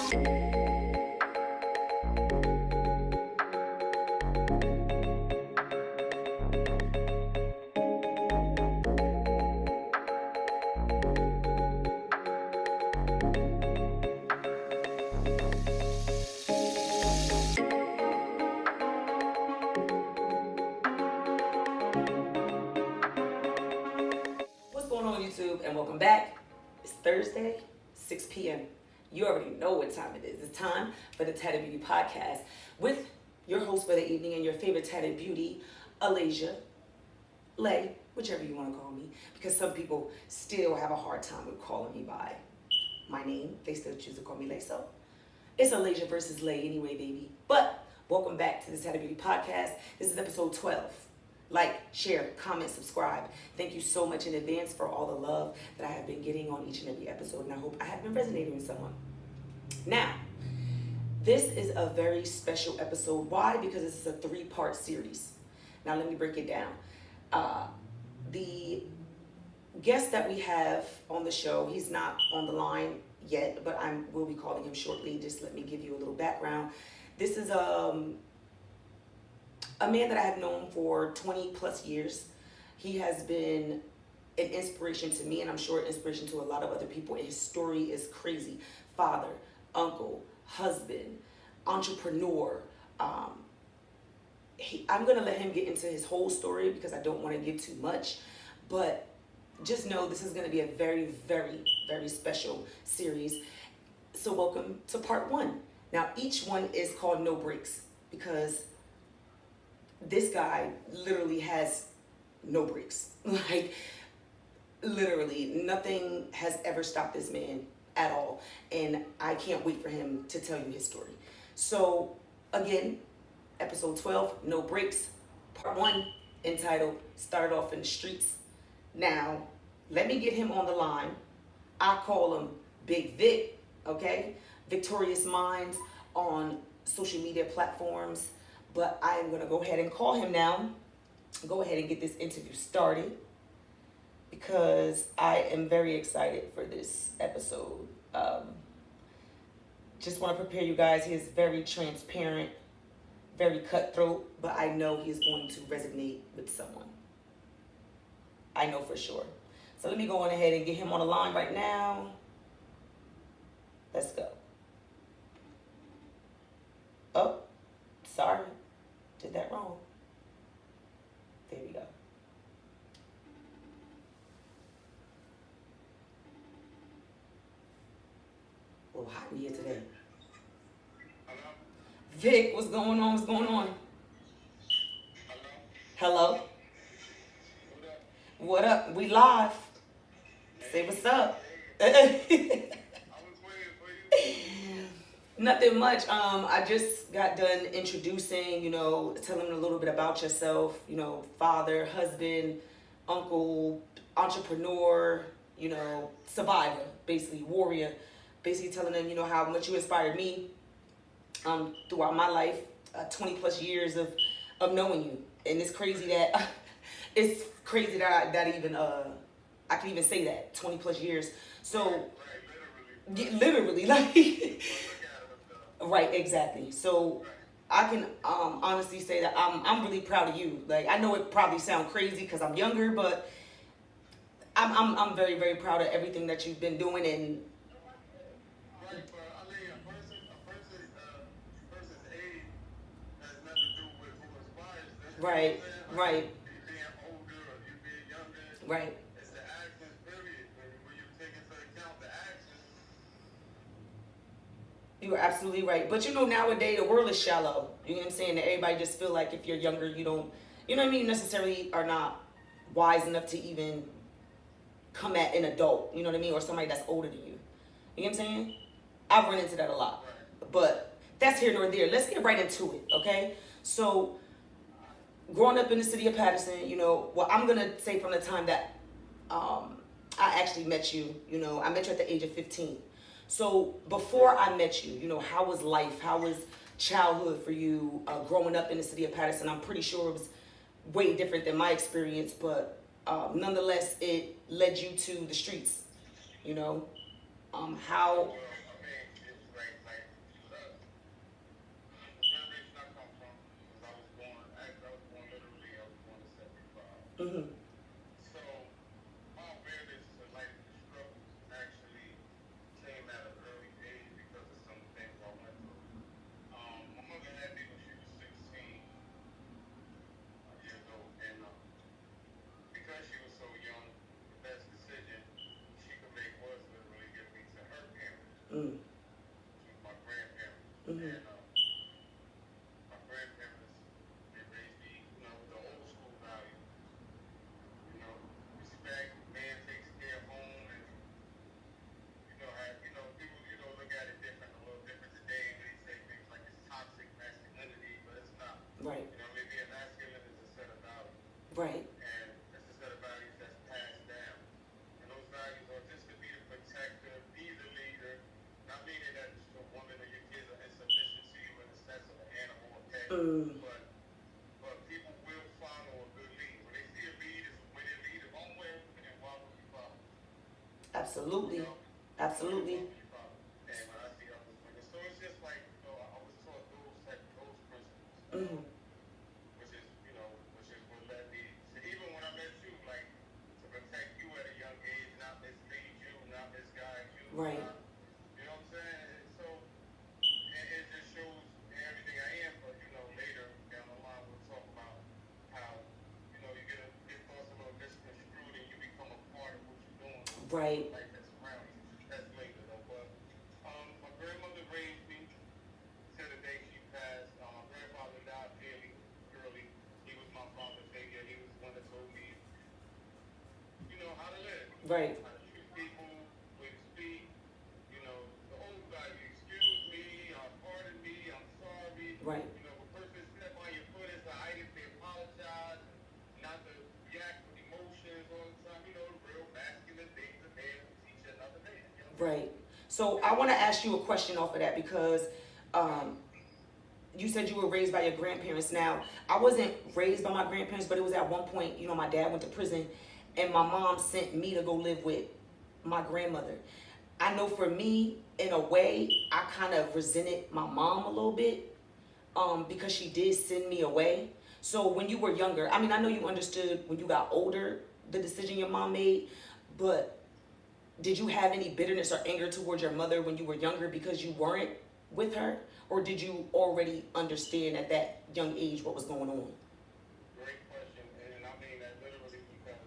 What's going on, YouTube? And welcome back. It's Thursday, 6 p.m. You already know what time it is. It's time for the Tatted Beauty Podcast with your host for the evening and your favorite Tatted Beauty, Alasia, Lay, whichever you want to call me, because some people still have a hard time with calling me by my name. They still choose to call me Lay. So it's Alasia versus Lay anyway, baby. But welcome back to the Tatted Beauty Podcast. This is episode 12. Like, share, comment, subscribe. Thank you so much in advance for all the love that I have been getting on each and every episode, and I hope I have been resonating with someone. Now, this is a very special episode. Why? Because this is a 3-part series. Now, let me break it down. The guest that we have on the show, he's not on the line yet, but I will be calling him shortly. Just let me give you a little background. This is a man that I have known for 20 plus years. He has been an inspiration to me, and I'm sure an inspiration to a lot of other people. And his story is crazy. Father, uncle, husband, entrepreneur. I'm gonna let him get into his whole story because I don't want to give too much. But just know this is gonna be a very, very, very special series. So welcome to part 1. Now each one is called No Breaks because this guy literally has no breaks. Like, literally, nothing has ever stopped this man at all. And I can't wait for him to tell you his story. So, again, episode 12, No Breaks, part 1, entitled Started Off in the Streets. Now, let me get him on the line. I call him Big Vic, okay? Victorious Minds on social media platforms. But I am going to go ahead and call him now. Go ahead and get this interview started because I am very excited for this episode. Just want to prepare you guys. He is very transparent, very cutthroat, but I know he's going to resonate with someone. I know for sure. So let me go on ahead and get him on the line right now. Let's go. Oh, sorry. Did that wrong. There we go. Well, hot in here today. Hello? Vic, what's going on? What's going on? Hello? Hello? What up? We live. Say what's up. I was waiting for you. Nothing much. I just got done introducing, telling a little bit about yourself, father, husband, uncle, entrepreneur, survivor, basically warrior, basically telling them, how much you inspired me throughout my life, 20 plus years of knowing you. And it's crazy that I can even say that 20 plus years. So literally like right, exactly. So I can honestly say that I'm really proud of you. Like, I know it probably sounds crazy because I'm younger, but I'm very, very proud of everything that you've been doing. And Right, but I mean, a person's age has nothing to do with who inspires them. right, right, You being older or you being younger. right. It's the actions, period. When you take into account the actions. You are absolutely right. But nowadays the world is shallow. You know what I'm saying? That everybody just feel like if you're younger, you don't, necessarily are not wise enough to even come at an adult, you know what I mean? Or somebody that's older than you. You know what I'm saying? I've run into that a lot. But that's here nor there. Let's get right into it, okay? So, growing up in the city of Patterson, I'm going to say from the time that I actually met you, I met you at the age of 15. So before I met you, how was life? How was childhood for you growing up in the city of Patterson? I'm pretty sure it was way different than my experience, but nonetheless, it led you to the streets, How... Well, I mean, it was like Mm-hmm. And my grandparents, they raised me, with the old school value. Respect, man takes care of home, and people, look at it different, a little different today when they say things like it's toxic masculinity, but it's not. Right. Maybe a masculine is a set of values, Right. and it's a set of values that's passed down. And those values are just to be the protector, be the leader, not meaning that the woman or your kids are in submission to you in the sense of an animal or pet, Mm. but people will follow a good lead. When they see a lead, when they lead the wrong way, then why would you follow? Absolutely. Absolutely. And when I see others women, so it's just like, I was taught those principles, Mm-hmm. which is what led me to, even when I met you, like, to protect you at a young age, not mislead you, not misguide you, Right. you know what I'm saying? So it just shows everything I am, but later down the line we'll talk about how, get thoughts a little misconstrued and you become a part of what you're doing. Right. Life that's around you. That's later though. But my grandmother raised me to the day she passed. My grandfather died fairly early. He was my father figure. He was the one that told me, how to live. Right. How to treat people, way to speak. The old value. Excuse me, pardon me, I'm sorry. Right. If a person step on your foot, it's alright if they apologize. Not to react with emotions all the time. The real masculine things a man will teach another man. Right. So I want to ask you a question off of that because you said you were raised by your grandparents. Now, I wasn't raised by my grandparents, but it was at one point, my dad went to prison and my mom sent me to go live with my grandmother. I know for me, in a way, I kind of resented my mom a little bit because she did send me away. So when you were younger, I mean, I know you understood when you got older the decision your mom made, but did you have any bitterness or anger towards your mother when you were younger because you weren't with her? Or did you already understand at that young age what was going on? Great question, and I mean that literally because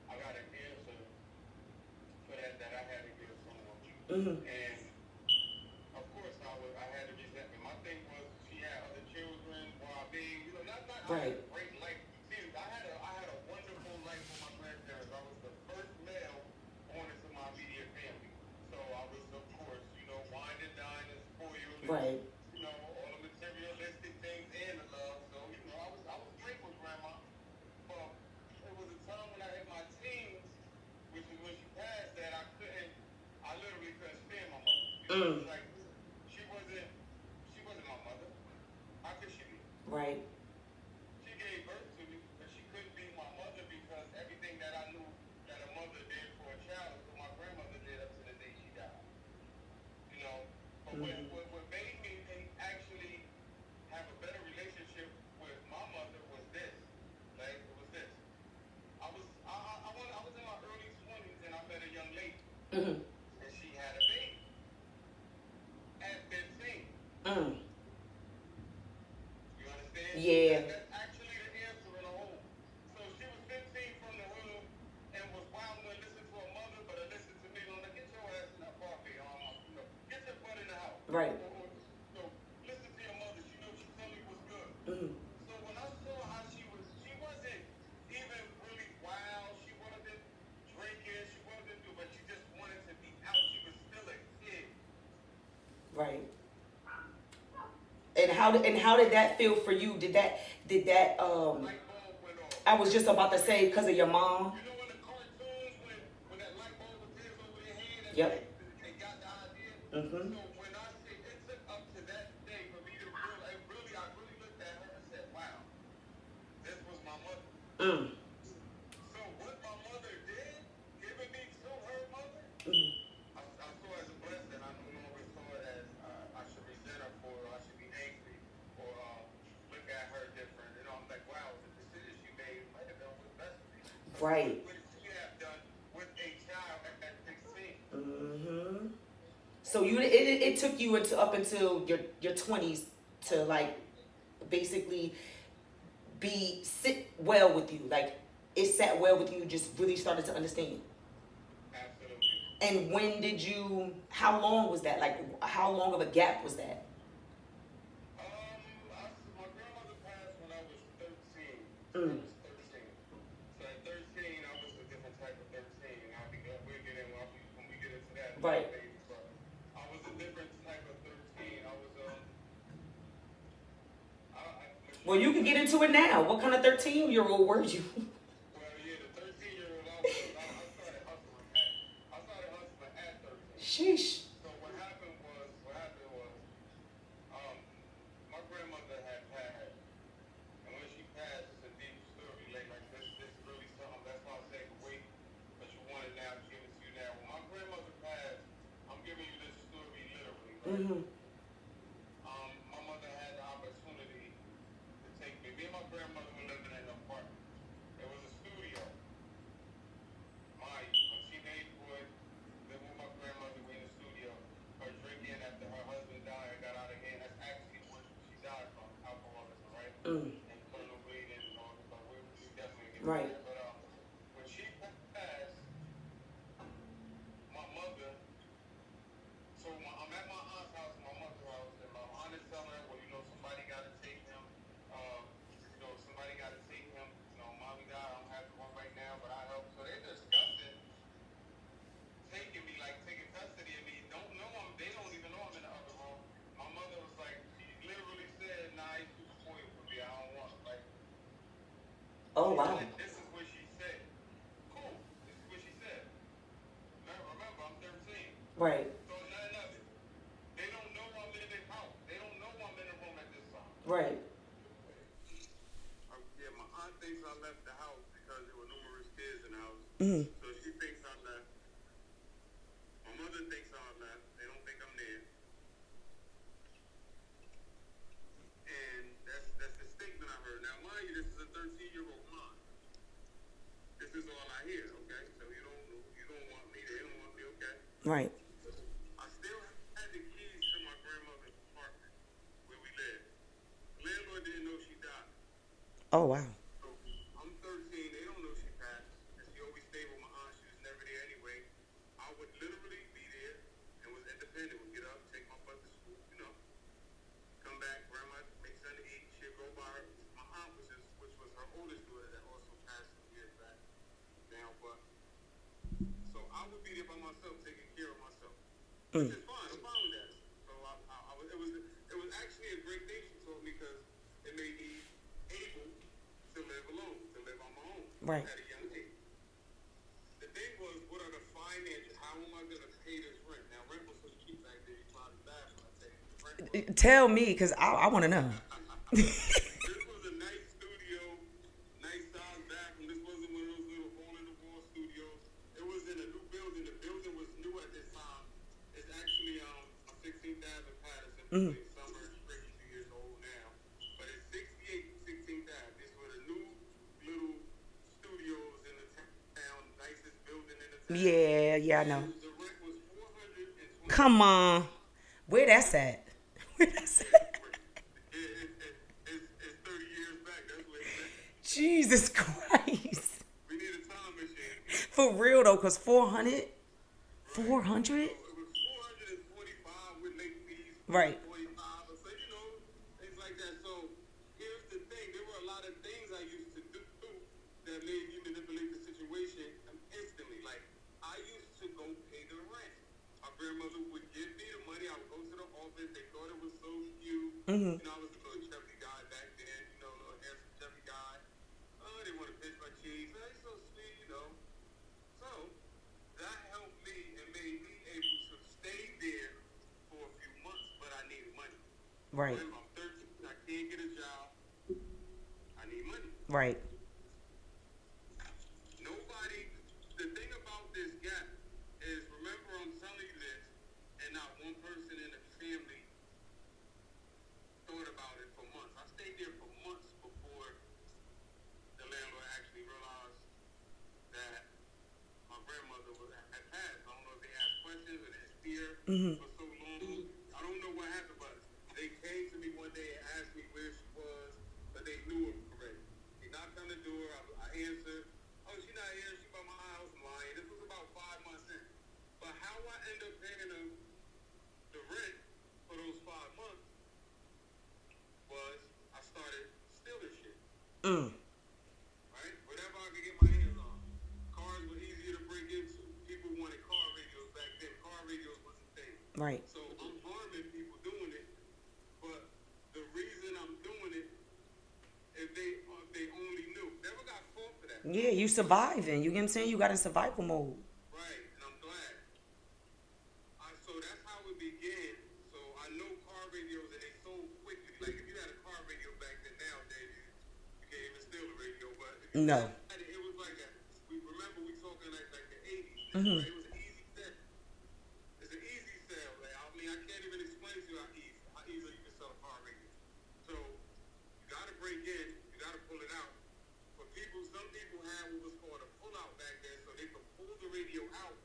I got an answer for that I had to give someone. Mm-hmm. And of course I had to resentment. My thing was she had other children while being, not Right. I had a great life. See, I had a wonderful life with my grandparents. I was the first male born into my immediate family. So I was, of course, wine and dine and spoiled. Right. All the materialistic things and the love. So, I was great with grandma. But it was a time when I hit my teens, which is when she passed, that I literally couldn't stand my mother. It was like, she wasn't my mother. How could she be? Right. She gave birth to me, but she couldn't be my mother because everything that I knew that a mother did for a child is what my grandmother did up to the day she died. But what made me actually have a better relationship with my mother was this. Like, it was this. I was in my early 20s and I met a young lady. Mm-hmm. And she had a baby at 15. Mm. You understand? Yeah. That's actually the answer in the whole. So she was 15 from the womb and was wild to listen to her mother, but to listen to me, get your ass in that Barbie. Get your butt in the house. Right. Listen to your mother. She knew she told me was good. Mm-hmm. So when I saw how she wasn't even really wild. She wasn't drinking. She wasn't but she just wanted to be out. She was still a kid. Right. And how did that feel for you? Did that Light bulb went off. I was just about to say because of your mom. In the cartoons when that light bulb appears over their head and Yep. they got the idea. Mm-hmm. So when I say it took up to that day for me to realize, I really looked at her and said, wow, this was my mother. Mm. So what my mother did, giving me to her mother, Mm-hmm. I saw as a blessing. I don't always saw it as I should resent her for, or I should be angry, or look at her different. I'm like, wow, the decision she made might have been what's best for me. Right. What she have done with a child at 16. Mm-hmm. So it took you up until your 20s to like basically sit well with you. Like it sat well with you. Just really started to understand. Absolutely. And how long was that? Like how long of a gap was that? Well, you can get into it now. What kind of 13-year-old were you? Well, yeah, the 13-year-old I was, I started hustling at 13. Sheesh. So what happened was, um, my grandmother had passed, and when she passed, it's a deep story. Like this is really something. That's why I say, wait, but you want it now, give it to you now. When my grandmother passed, I'm giving you this story literally, right? Mm-hmm. My mother had the opportunity to take me. Me and my grandmother were living in an apartment. There was a studio. My teenage boy living with my grandmother. We in the studio. Her drinking after her husband died and got out of hand. That's actually what she died from, alcoholism, right? Mm. And internal bleeding and all that. But we definitely get to Right. that. But when she passed, my mother. I'm at my aunt's house, my mother's house, and my aunt is telling her, well, somebody got to take him. Somebody got to take him. Mommy died. I don't have the one right now, but I help. So they're discussing taking me, like taking custody of me. They don't even know I'm in the other room. My mother was like, she literally said, nah, he's too spoiled for me. I don't want him. Like, Oh, wow. this is what she said. Cool. This is what she said. Now, remember, I'm 13. Right. So none of it. They don't know I'm in their house. They don't know I'm in the room at this time. Right. Yeah, my aunt thinks I left the house because there were numerous kids in the house. Mm. So she thinks I left. My mother thinks I left. They don't think I'm there. And that's the statement I heard. Now, mind you, this is a 13-year-old mom. This is all I hear, okay? So you don't want me, they don't want me, okay? Right. I still had the keys to my grandmother's apartment where we lived. Landlord didn't know she died. Oh, wow. So I'm 13. They don't know she passed. And she always stayed with my aunt. She was never there anyway. I would literally be there and was independent. Would get up, take my butt to school, come back, grandma make something to eat. She'd go by her. My aunt which was her oldest daughter that also passed some years back now. But so I would be there by myself, taking care of myself, which is fine. I'm fine with that. So it was actually a great thing she told me because it made me able to live alone, to live on my own Right. at a young age. The thing was, what are the finances? How am I going to pay this rent? Now, rent was so cheap back then, you probably laugh when I tell you the rent was. Tell me, because I want to know. This was a nice studio, nice size bathroom. This wasn't one of those little hole-in-the-wall studios. It was in a new building. The building was new at this time. It's actually on 16th Avenue, Patterson. Mm. Summer is 32 years old now. But it's 68 16th Avenue. These were the new little studios in the town, nicest building in the town. Yeah, I know. The rent was $420. Come on. Where that's at? Where that's at? It's 30 years back. That's what it's at. Jesus Christ. We need a time machine. For real, though, because 400? 400? It was 445 with late fees. Right. 45. So, things like that. So, here's the thing. There were a lot of things I used to do that made me manipulate the situation instantly. Like, I used to go pay the rent. My grandmother would give me the money. I would go to the office. They thought it was so cute. Mm-hmm. I was a little chubby guy back then. A little handsome chubby guy. Oh, they want to pinch my cheeks. Oh, he's so sweet, So, that helped me and made me able to stay there for a few months, but I needed money. Right. Remember, I'm 13. I can't get a job. I need money. Right. The thing about this gap is, remember, I'm telling you this, and not one person in the family thought about it for months. I stayed there for months before the landlord actually realized that my grandmother had passed. I don't know if they asked questions or they fear Mm-hmm. for so long. I don't know what happened, but they came to me one day and asked me where she was, but they knew it already. They knocked on the door. I answered. Oh, she's not here. She's by my house. I'm lying. This was about 5 months in. But how I end up paying them the rent for those 5 months was I started stealing shit. Mm. Right? Whatever I could get my hands on. Cars were easier to break into. People wanted car radios back then. Car radios wasn't a thing. Right. Yeah, you surviving. You get what I'm saying? You got in survival mode. Right, and I'm glad. So that's how it began. So I know car radios, and they sold quickly. Like if you had a car radio back then, nowadays you can't even steal a radio. But if you No. had it, it was like a. We remember we talking like the '80s, Mm-hmm. right? It was an easy sell. It's an easy sell. Like, I mean, I can't even explain to you how easily you can sell a car radio. So you got to break in, you got to pull it out. For people, some people had what was called a pull out back then, so they could pull the radio out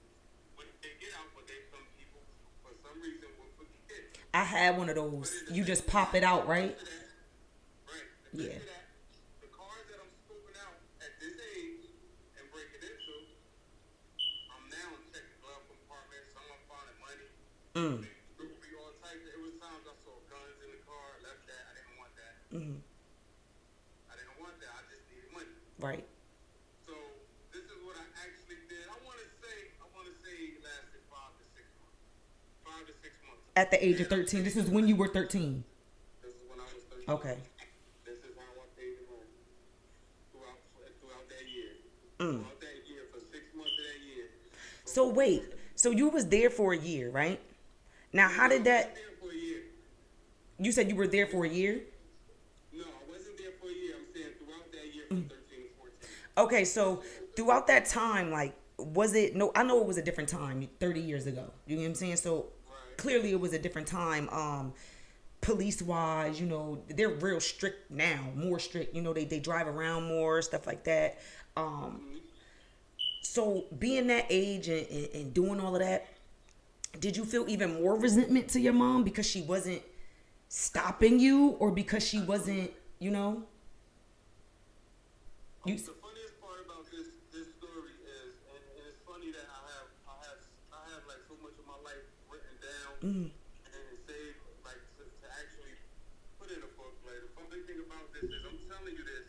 when they get out. But some people, for some reason, will forget. I had one of But those. in You defense just of pop that, it out, right? right? Defense Yeah. of that, the cars that I'm scoping out at this age and breaking into, I'm now checking glove compartments. Some I'm finding money. Mm. It would be all types. It was times I saw guns in the car. Left that. I didn't want that. Mm-hmm. I didn't want that. I just needed money. Right. So this is what I actually did. I want to say it lasted 5 to 6 months. 5 to 6 months. At the age of 13. This is when you were 13. This is when I was 13. Okay. This is how I paid the rent throughout that year. Mm. Throughout that year, for 6 months of that year. So wait. So you was there for a year, right? Now, how did I that... wasn't there for a year. You said you were there for a year? No, I wasn't there for a year. I'm saying throughout that year from 13 to 14. Okay, so throughout that time, like, was it... No, I know it was a different time, 30 years ago. You know what I'm saying? So Right. clearly it was a different time. Police-wise, you know, they're real strict now. More strict. You know, they drive around more, stuff like that. So being that age and doing all of that, did you feel even more resentment to your mom because she wasn't stopping you, or because she wasn't, you know? You, The funniest part about this story is, and it's funny that I have like so much of my life written down mm, and saved, like to actually put in a book. Like the funny thing about this is, I'm telling you this,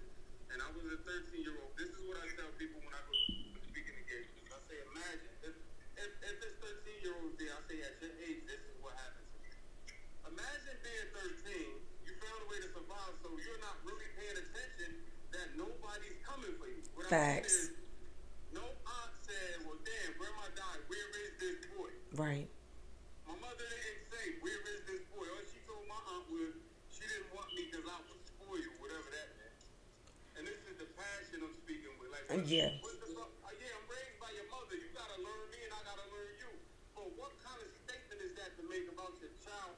and I was a 13-year-old. This is what I tell people when I go to speaking engagements. I say, imagine if this 13-year-old there, I say at your age, this is what happens to you. Imagine being 13, you found a way to survive, so you're not really paying attention that nobody's coming for you. What I mean facts. is, no aunt said, well, damn, grandma died, where is this boy? Right. My mother didn't say, where is this boy? All she told my aunt was, she didn't want me because I was spoiled, whatever that meant. And this is the passion I'm speaking with. Like, Yeah. What the fuck? Yeah, I'm raised by your mother. You gotta learn me and I gotta learn you. But what kind of statement is that to make about your child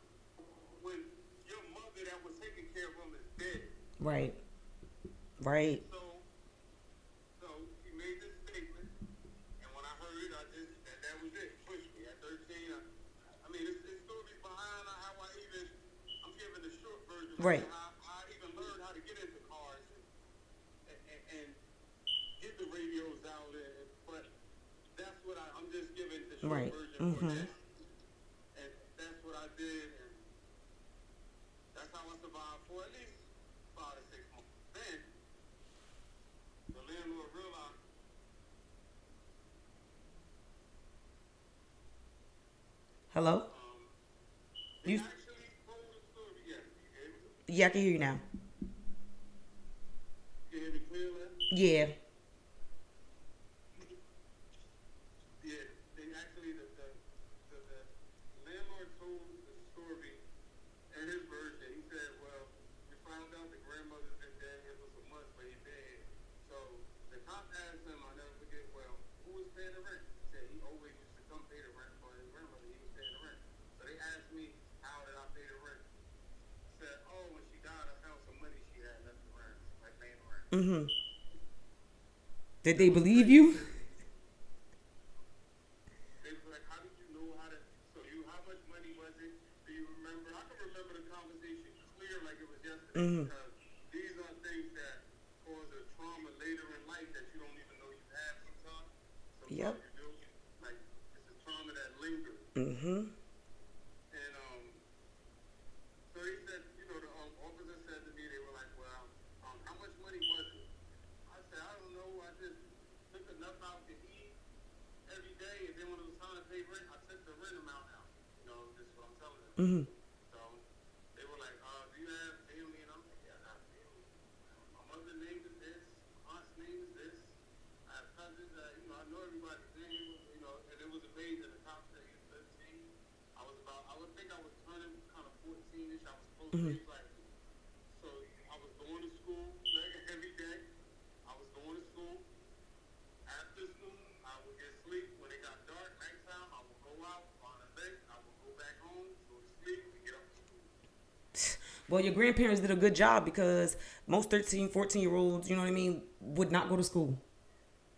when your mother that was taking care of him is dead? Right. Right. So he made this statement, and when I heard it, I just that was it. Pushed me at 13. I mean, it's stories behind how I'm giving the short version. Right. How I even learned how to get into cars and get the radios out. But that's what I'm just giving the short Right. version for that. And that's what I did, and that's how I survived for at least 5 to 6 months. Then the landlord realized. Hello? He You, actually told the story. Yes, he gave it to me. yeah, I can hear you now. You hear me clearly? Yeah. Yeah. They actually the landlord told the story in his version. He said, "Well, we found out the grandmother's been dead here for some months, but he dead." So the cop asked him, I'll never forget. Well, who was paying the rent? He said he always used to come pay the rent for his grandmother. He was paying the rent. So they asked me, how did I pay the rent? I said, oh, when she died, I found some money she had left around, like paying the rent. Mm-hmm. Did they believe you? They was like, how did you know how much money was it? Do you remember? I can remember the conversation clear like it was yesterday, Mhm. because these are things that cause a trauma later in life that you don't even know you have sometimes. Yep. You do. Like, it's a trauma that lingers. Mm-hmm. And so he said, the officer said to me, they were like, well, how much money was it? I said, I don't know. I just took enough out to eat every day, and then when it was time to pay rent, I took the rent amount out. This is what I'm telling them. Mm-hmm. So they were like, do you have family? And I'm like, yeah, I got family. My mother's name is this. My aunt's name is this. of age at the top that you're 13. I would think I was turning kind of 14-ish. I was supposed to Mm-hmm. be like, so I was going to school like every day. I was going to school. After school, I would get sleep. When it got dark, nighttime, I would go out on a lake. I would go back home, go to sleep, and get up to school. Well, your grandparents did a good job because most 13, 14 year olds, you know what I mean, would not go to school.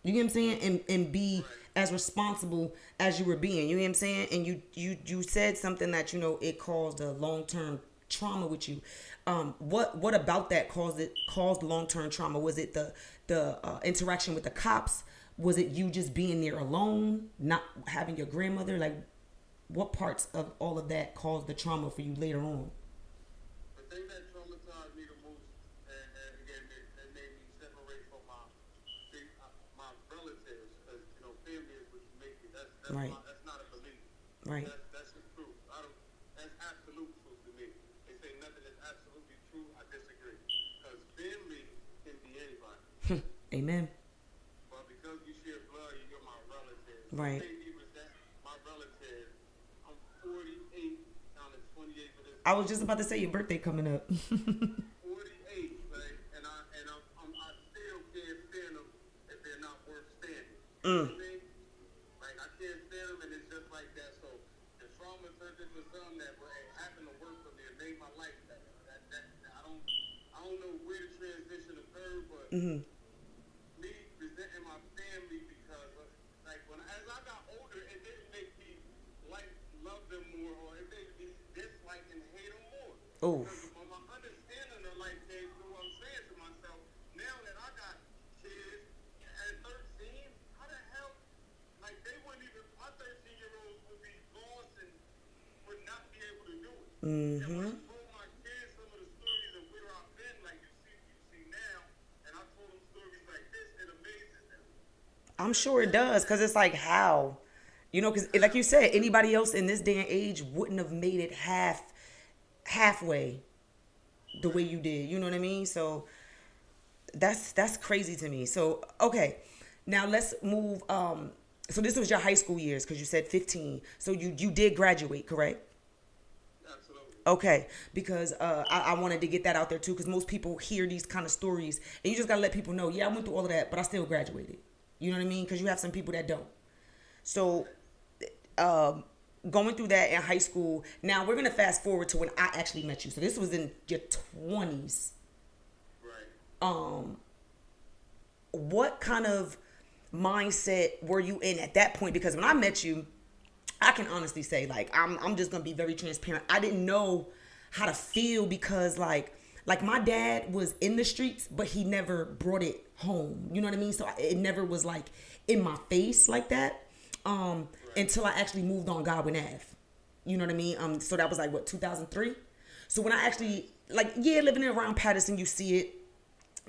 You get what I'm saying? And be Right. as responsible as you were being. You get what I'm saying? And you said something that, it caused a long term trauma with you. What about that caused long term trauma? Was it the interaction with the cops? Was it you just being there alone, not having your grandmother? Like, what parts of all of that caused the trauma for you later on? The thing that traumatized me the most, and again, that made me separate from my relatives, because family is what you make it. Right. That's not a belief. Right. That's the truth. That's absolute truth to me. They say nothing is absolutely true. I disagree, because family can be anybody. Amen. But because you share blood, you're my relative. Right. Maybe it was that my relative. I'm 48, down to 28 for this. I was just about to say your birthday coming up. 48, right? And I still can't stand them if they're not worth standing. You know what I mean? Like, I can't stand them, and it's just like that. So the trauma turned into something that happened to work for me and made my life better. I don't know where the transition occurred, but me resenting my family because of, like, as I got older, it didn't make me love them more, or it made me dislike and hate them more. Oh. Because of my understanding of life came through, I'm saying to myself, now that I got kids at 13, how the hell, like, they wouldn't even, my 13-year-olds would be lost and would not be able to do it. And when I told my kids some of the stories of where I've been, like you see now, and I told them stories like this, it amazes them. I'm sure it does, because it's like, how? Because like you said, anybody else in this day and age wouldn't have made it halfway the way you did. You know what I mean? So that's crazy to me. So, okay. Now let's move. So this was your high school years, because you said 15. So you did graduate, correct? Absolutely. Okay, because I wanted to get that out there too, because most people hear these kind of stories, and you just gotta let people know, yeah, I went through all of that, but I still graduated. You know what I mean? Because you have some people that don't. So, going through that in high school, now we're gonna fast forward to when I actually met you. So this was in your 20s. Right. What kind of mindset were you in at that point? Because when I met you, I can honestly say, like, I'm just gonna be very transparent. I didn't know how to feel, because like my dad was in the streets, but he never brought it home. You know what I mean? So it never was like in my face like that. Until I actually moved on Godwin Ave. You know what I mean? So that was like what, 2003? So when I actually, like, yeah, living around Patterson, you see it.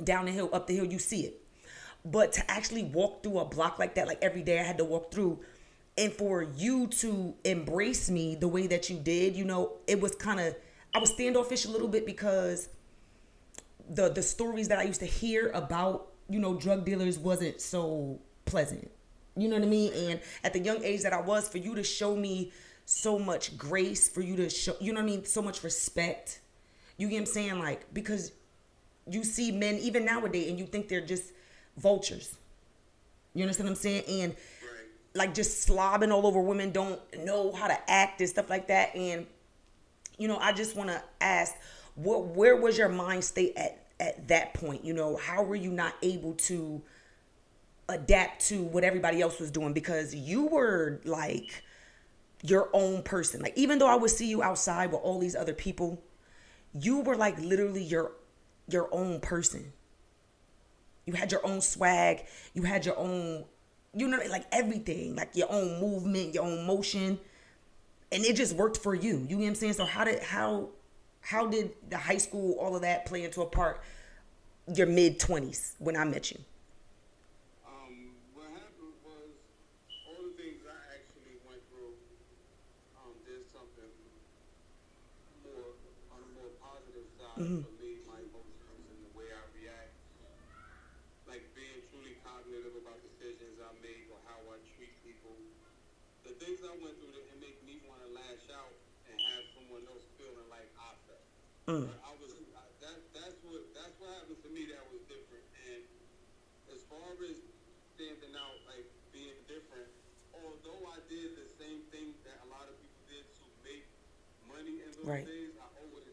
Down the hill, up the hill, you see it. But to actually walk through a block like that, like every day I had to walk through, and for you to embrace me the way that you did, it was kind of, I was standoffish a little bit, because the stories that I used to hear about, drug dealers wasn't so pleasant. You know what I mean? And at the young age that I was, for you to show me so much grace, for you to show, you know what I mean, so much respect. You get what I'm saying? Like, because you see men even nowadays and you think they're just vultures. You understand what I'm saying? And Right. like just slobbing all over women, don't know how to act and stuff like that. And I just want to ask, where was your mind state at that point? How were you not able to adapt to what everybody else was doing? Because you were like your own person. Like, even though I would see you outside with all these other people, you were like literally your own person. You had your own swag. You had your own, like everything, like your own movement, your own motion. And it just worked for you. You know what I'm saying? So how did the high school, all of that play into a part, your mid-20s when I met you? What happened was, all the things I actually went through, did something more on a more positive side for me, my emotions and the way I react. Like being truly cognitive about decisions I make or how I treat people. The things I went through that make me want to lash out and have someone else feeling like I felt. Mm. Right? That's what happened to me that was different. And as far as standing out, like being different, although I did the same thing that a lot of people did to make money in those Right. days, I always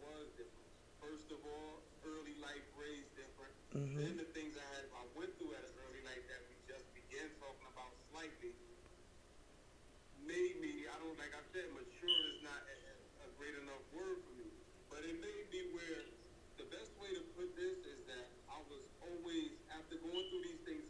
was different. First of all, early life raised different. Mm-hmm. Then the things I went through at an early life that we just began talking about slightly made me, I don't, like I said, mature is not a great enough word for me, but it made me where the best way to put this is that I was always, after going through these things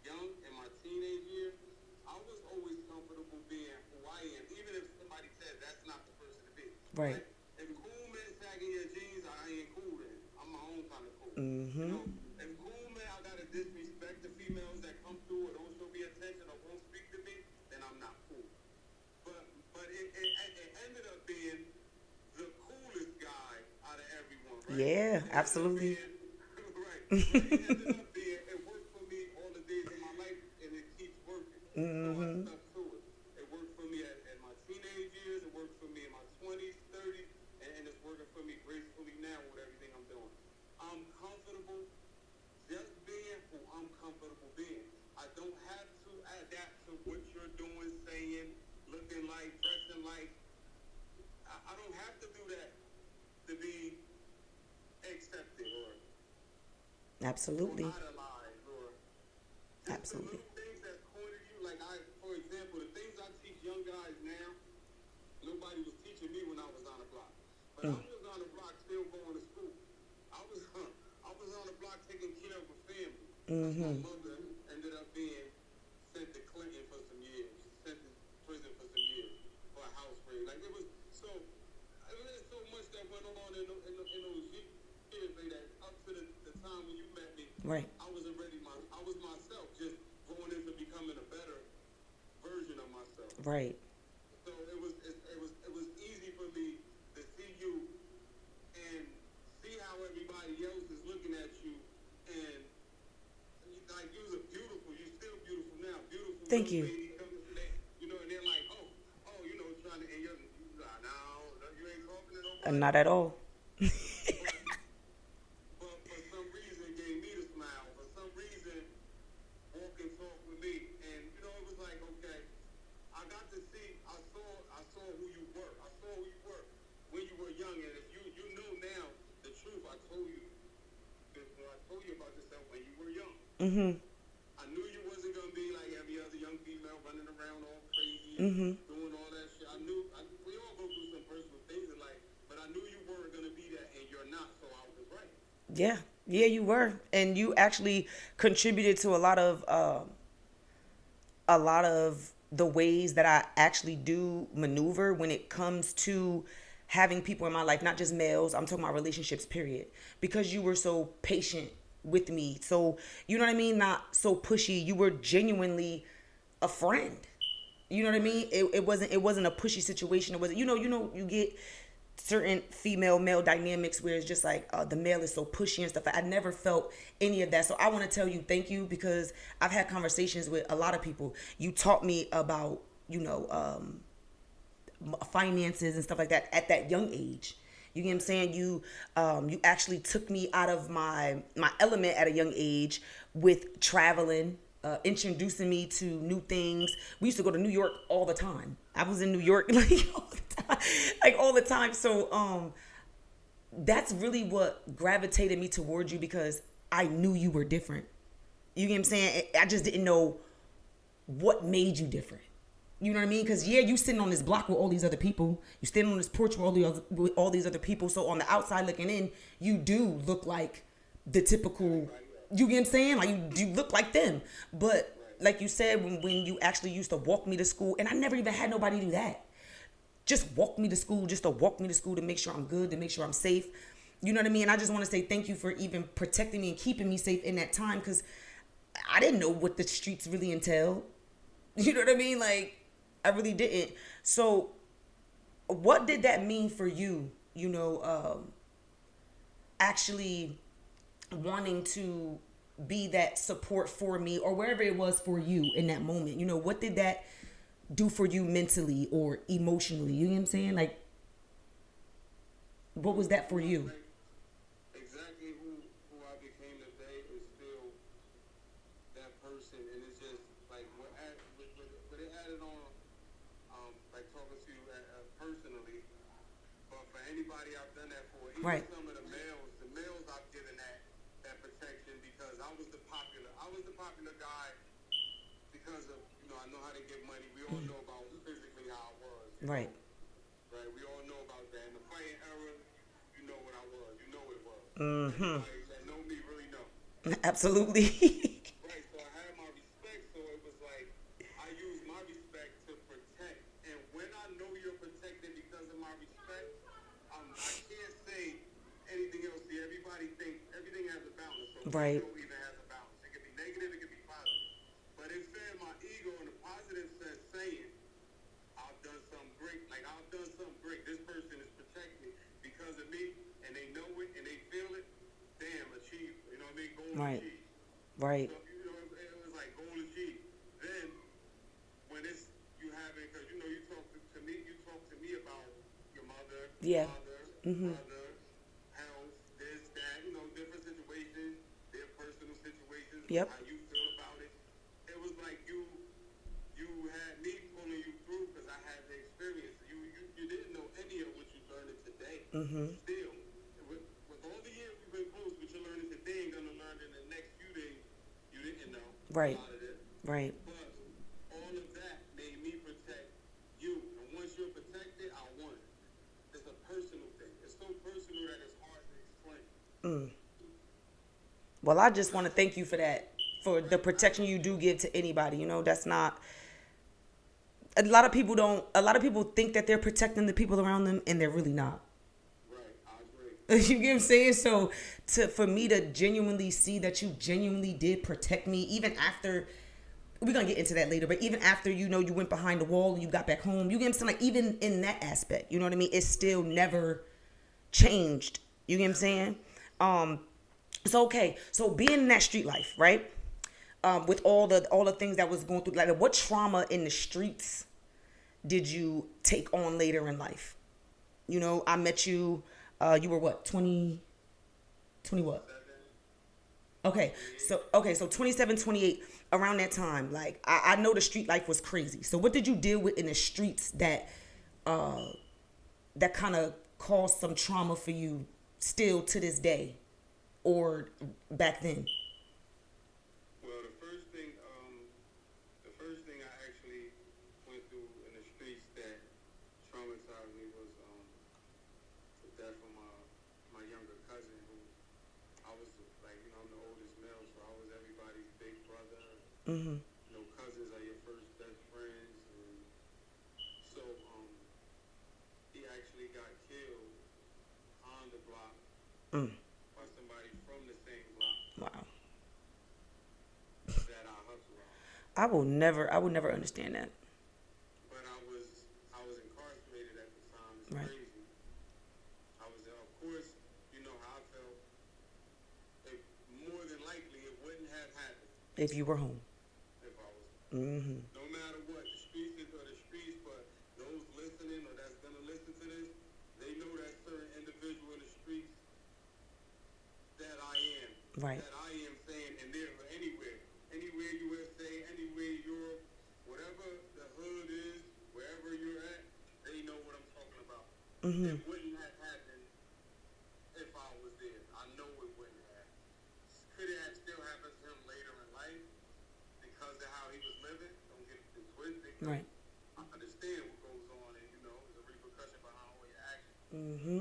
young in my teenage years, I was always comfortable being who I am, even if somebody said that's not the person to be. Right. Like, if cool men sagging your jeans, I ain't cool then. I'm my own kind of cool. You Mm-hmm. know, if cool men, I gotta disrespect the females that come through or don't show me attention or won't speak to me, then I'm not cool. But it ended up being the coolest guy out of everyone, right? Yeah, It ended up absolutely. being right. It ended up being it worked for me all the days of my life, and it keeps working. So I Mm-hmm. stuck to it. It worked for me at my teenage years. It worked for me in my 20s, 30s, and it's working for me gracefully now with everything I'm doing. I'm comfortable just being who I'm comfortable being. I don't have to adapt to what you're doing, saying, looking like, dressing like. I don't have to do that to be accepted or Absolutely. idolized or just the Absolutely. little things that corner you. Like for example, the things I teach young guys now, nobody was teaching me when I was on the block. But I Mm. was on the block still going to school. I was on the block taking care of a family. Because my Mm-hmm. mother ended up being sent to Clinton for some years, sent to prison for some years for a house raid. Like it was so. I mean, there's so much that went on in those years, like that up to the time when you met me. Right. I was myself, just going into becoming a better version of myself. Right. So it was easy for me to see you and see how everybody else is looking at you, and like you was you still beautiful now, beautiful Thank young you. lady coming today, and they're like, oh, trying to, and you like, no, you ain't talking to nobody, Not at all. but for some reason gave me the smile, for some reason walk and talk with me, and it was like, okay, I got to see, I saw who you were. I saw who you were when you were young, and if you know now the truth, I told you about yourself when you were young. Mm-hmm. I knew you wasn't gonna be like every other young female running around all crazy and Mm-hmm. doing all that shit. We all go through some personal things in life, but I knew you weren't gonna be that, and you're not. So I was right. Yeah. Yeah, you were. And you actually contributed to a lot of the ways that I actually do maneuver when it comes to having people in my life, not just males. I'm talking about relationships, period. Because you were so patient with me. So, you know what I mean? Not so pushy. You were genuinely a friend. You know what I mean? It wasn't a pushy situation. It wasn't, you get certain female male dynamics where it's just like the male is so pushy and stuff. I never felt any of that. So I want to tell you thank you, because I've had conversations with a lot of people. You taught me about, finances and stuff like that at that young age. You get what I'm saying? You actually took me out of my element at a young age with traveling, introducing me to new things. We used to go to New York all the time. I was in New York like all the time, like all the time. So that's really what gravitated me towards you, because I knew you were different. You get what I'm saying? I just didn't know what made you different. You know what I mean? Because, yeah, you sitting on this block with all these other people. You standing on this porch with all these other people. So on the outside looking in, you do look like the typical, you get what I'm saying? Like, you look like them. But like you said, when you actually used to walk me to school, and I never even had nobody do that. Just walk me to school, just to walk me to school to make sure I'm good, to make sure I'm safe. You know what I mean? And I just want to say thank you for even protecting me and keeping me safe in that time, because I didn't know what the streets really entail. You know what I mean? Like, I really didn't. So what did that mean for you, actually wanting to be that support for me, or wherever it was for you in that moment? What did that do for you mentally or emotionally? You know what I'm saying? Like, what was that for I you? think exactly who I became today is still that person, and it's just like what it added on, like talking to you personally. But for anybody I've done that for, even Right. some of the males I've given that protection because I was the popular guy because of I know how to get money. We all know about physically how I was, Right. right? We all know about that. In the fighting era, you know what I was. You know it was. Mm-hmm. Anybody that know me really know. Absolutely. Right, so I had my respect, so it was like I use my respect to protect. And when I know you're protected because of my respect, I can't say anything else. See, everybody thinks everything has a balance. So Right. ego even has a balance. It can be negative, it can be positive. But it fed my ego in a positive sense, saying I've done something great. Like I've done something great. This person is protected because of me, and they know it and they feel it. Damn, achieved. You know what I mean? Goal Right. achieved. Right. So it was like goal achieved. Then when it's you have it, because you talk to me, you talk to me about your mother, Yeah. father, Mm-hmm. brother, health, this, that, different situations, their personal situations, Yep. how you feel about it. It was like you had me pulling you through because I had the experience. You didn't know any of what you're learning today. Mm-hmm. Still, with all the years we've been close, what you're learning today and gonna learn in the next few days, you didn't know a Right. lot of this. Right. But all of that made me protect you. And once you're protected, I won. It's a personal thing. It's so personal that it's hard to explain. Mm. Well, I just want to thank you for that, for the Right? protection you do give to anybody. You know, that's not, a lot of people don't, a lot of people think that they're protecting the people around them and they're really not. Right. I agree. You get what I'm saying? So for me to genuinely see that you genuinely did protect me, even after, we're gonna get into that later, but even after you went behind the wall and you got back home, you get what I'm saying? Like even in that aspect, you know what I mean? It still never changed. You get what I'm saying? So okay, so being in that street life, right? With all the things that was going through, like what trauma in the streets did you take on later in life? I met you. You were what, 20, 20 what? Okay, so 27, 28, around that time, like I know the street life was crazy. So what did you deal with in the streets that kind of caused some trauma for you still to this day, or back then? Well, the first thing I actually went through in the streets that traumatized me was the death of my younger cousin, who I was like, I'm the oldest male, so I was everybody's big brother. Mm-hmm. Cousins are your first best friends, and so he actually got killed on the block Mm. by somebody from the same block Wow. that I hustled on. I would never understand that. But I was incarcerated at the time. It's Right. crazy. I was, of course, you know how I felt. More than likely, it wouldn't have happened If you were home. if I was. Mm-hmm. No matter what, the streets are the streets, but those listening or that's gonna listen to this, they know that certain individual in the streets that I am. Right. That I am saying, and there anywhere USA, anywhere Europe, whatever the hood is, wherever you're at, they know what I'm talking about. Mm-hmm. It wouldn't have happened if I was there. I know it wouldn't have. Could it have still happened to him later in life because of how he was living? Don't get it twisted. Right. I understand what goes on, and there's a repercussion behind all your actions. Mm-hmm.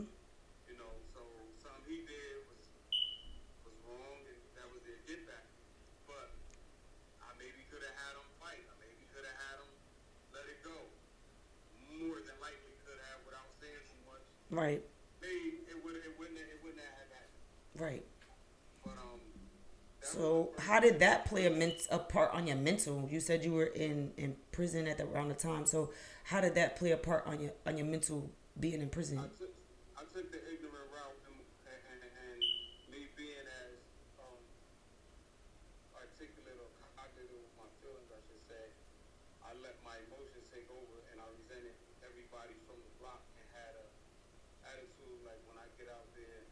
So something he did was wrong, and that was their get back. But I maybe could have had him fight. I maybe could have had him let it go. More than likely could have, without saying too much. Right. Maybe it wouldn't have happened. Right. But So how did that play a part on your mental? You said you were in prison around the time. So how did that play a part on your mental being in prison? I took the ignorant route, and me being as articulate or cognitive with my feelings, I should say, I I let my emotions take over, and I resented everybody from the block and had a attitude like when I get out there,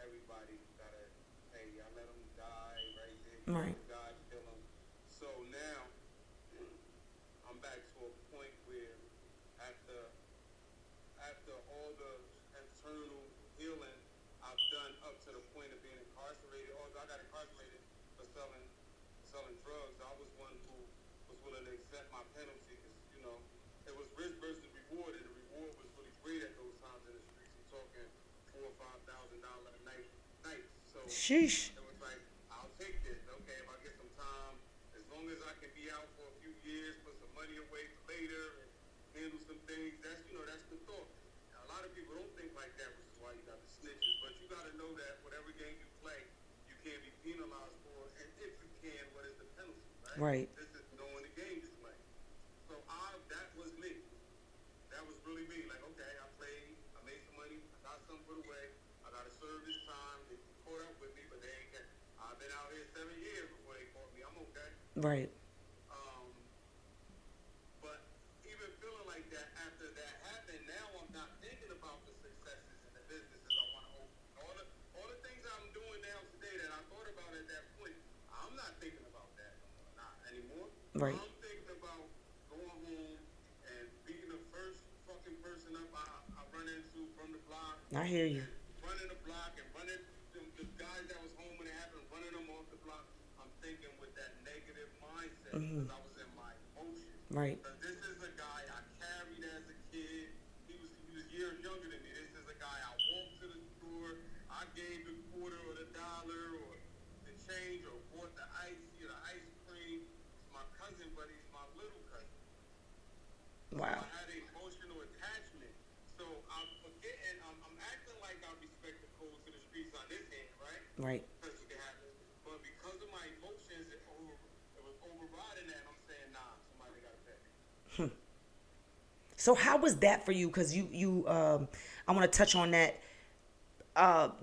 everybody gotta, hey, I let them die right there. Right. God kill them. So now I'm back to a point where after all the internal healing I've done up to the point of being incarcerated, although I got incarcerated for selling drugs, I was one who was willing to accept my penalty because, it was risk versus reward, and the reward was really great at those times in the streets. I'm talking $4,000 or $5,000 a night. So Sheesh. it was like, I'll take this. Okay, if I get some time, as long as I can be out for a few years, put some money away for later, and handle some things. That's the thought. Now, a lot of people don't think like that, which is why you got the snitches. But you got to know that whatever game you play, you can't be penalized for. And if you can, what is the penalty, right? Right. This is knowing the game you play. So that was me. That was really me. Like, okay, I played, I made some money, I got some put away, I got to serve this time. They caught up with me, but they ain't got. I've been out here 7 years before they caught me. I'm okay. Right. Um, but even feeling like that after that happened, now I'm not thinking about the successes and the businesses I want to open. All the things I'm doing now today that I thought about at that point, I'm not thinking about that not anymore. Right. I'm thinking about going home and being the first fucking person up I run into from the block. I hear you. Running the block and running the guys that was home when it happened, running them off the block. I'm thinking with that negative mindset because I was in my emotions. Right. Because this is a guy I carried as a kid. He was years younger than me. This is a guy I walked to the store. I gave the quarter or the dollar or the change or bought the ice or the ice cream. It's my cousin, but he's my little cousin. Wow. So I had an emotional attachment. So I'm forgetting, I'm acting like I respect the code to the streets on this hand, right? Right. Because it can happen. But because of my emotions, it was overriding that. I'm saying, nah, somebody got to pay. So how was that for you? Because I want to touch on that.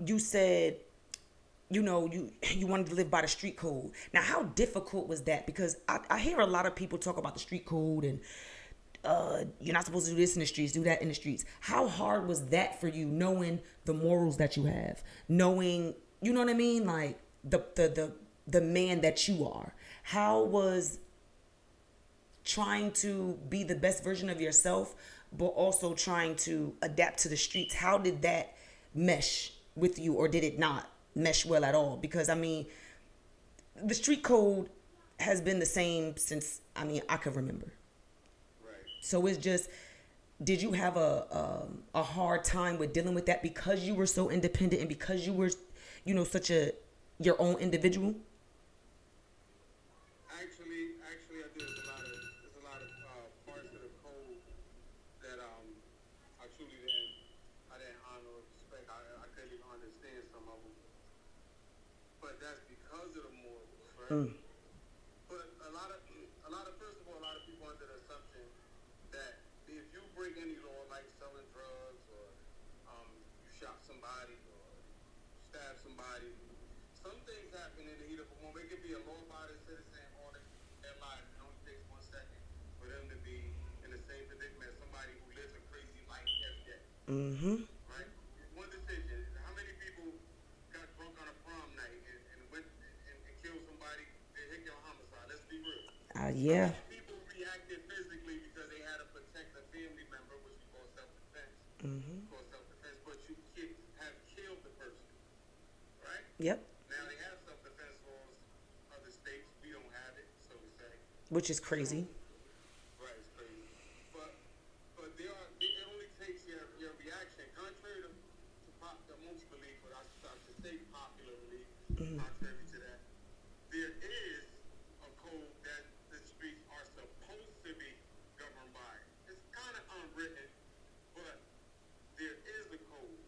You said, you wanted to live by the street code. Now, how difficult was that? Because I hear a lot of people talk about the street code and you're not supposed to do this in the streets, do that in the streets. How hard was that for you, knowing the morals that you have, knowing, you know what I mean, like the man that you are? How was trying to be the best version of yourself, but also trying to adapt to the streets? How did that mesh with you, or did it not mesh well at all? Because I mean, the street code has been the same since I could remember. Right. So it's just, did you have a hard time with dealing with that because you were so independent and because you were, such your own individual? Actually, I do. There's a lot of parts of the code that I truly didn't honor or respect. I couldn't even understand some of them. But that's because of the morals, right? But a lot of first of all, a lot of people under the assumption that if you break any law, like selling drugs or you shot somebody or stab somebody, some things happen in the heat of a moment. It could be a law-abiding citizen all their life. It only takes 1 second for them to be in the same predicament as somebody who lives a crazy life every day. Right? One decision. How many people got drunk on a prom night and went and killed somebody? They hit your homicide. Let's be real. Yeah. People reacted physically because they had to protect a family member, which we call self-defense. But you have killed the person, right? Yep. Now they have self-defense laws. Other states, we don't have it, so to say. Which is crazy. Right, it's crazy. But it only takes your reaction, contrary to most belief, but I should say popular belief, contrary to that. There is a code that the streets are supposed to be governed by. It's kind of unwritten, but there is a code.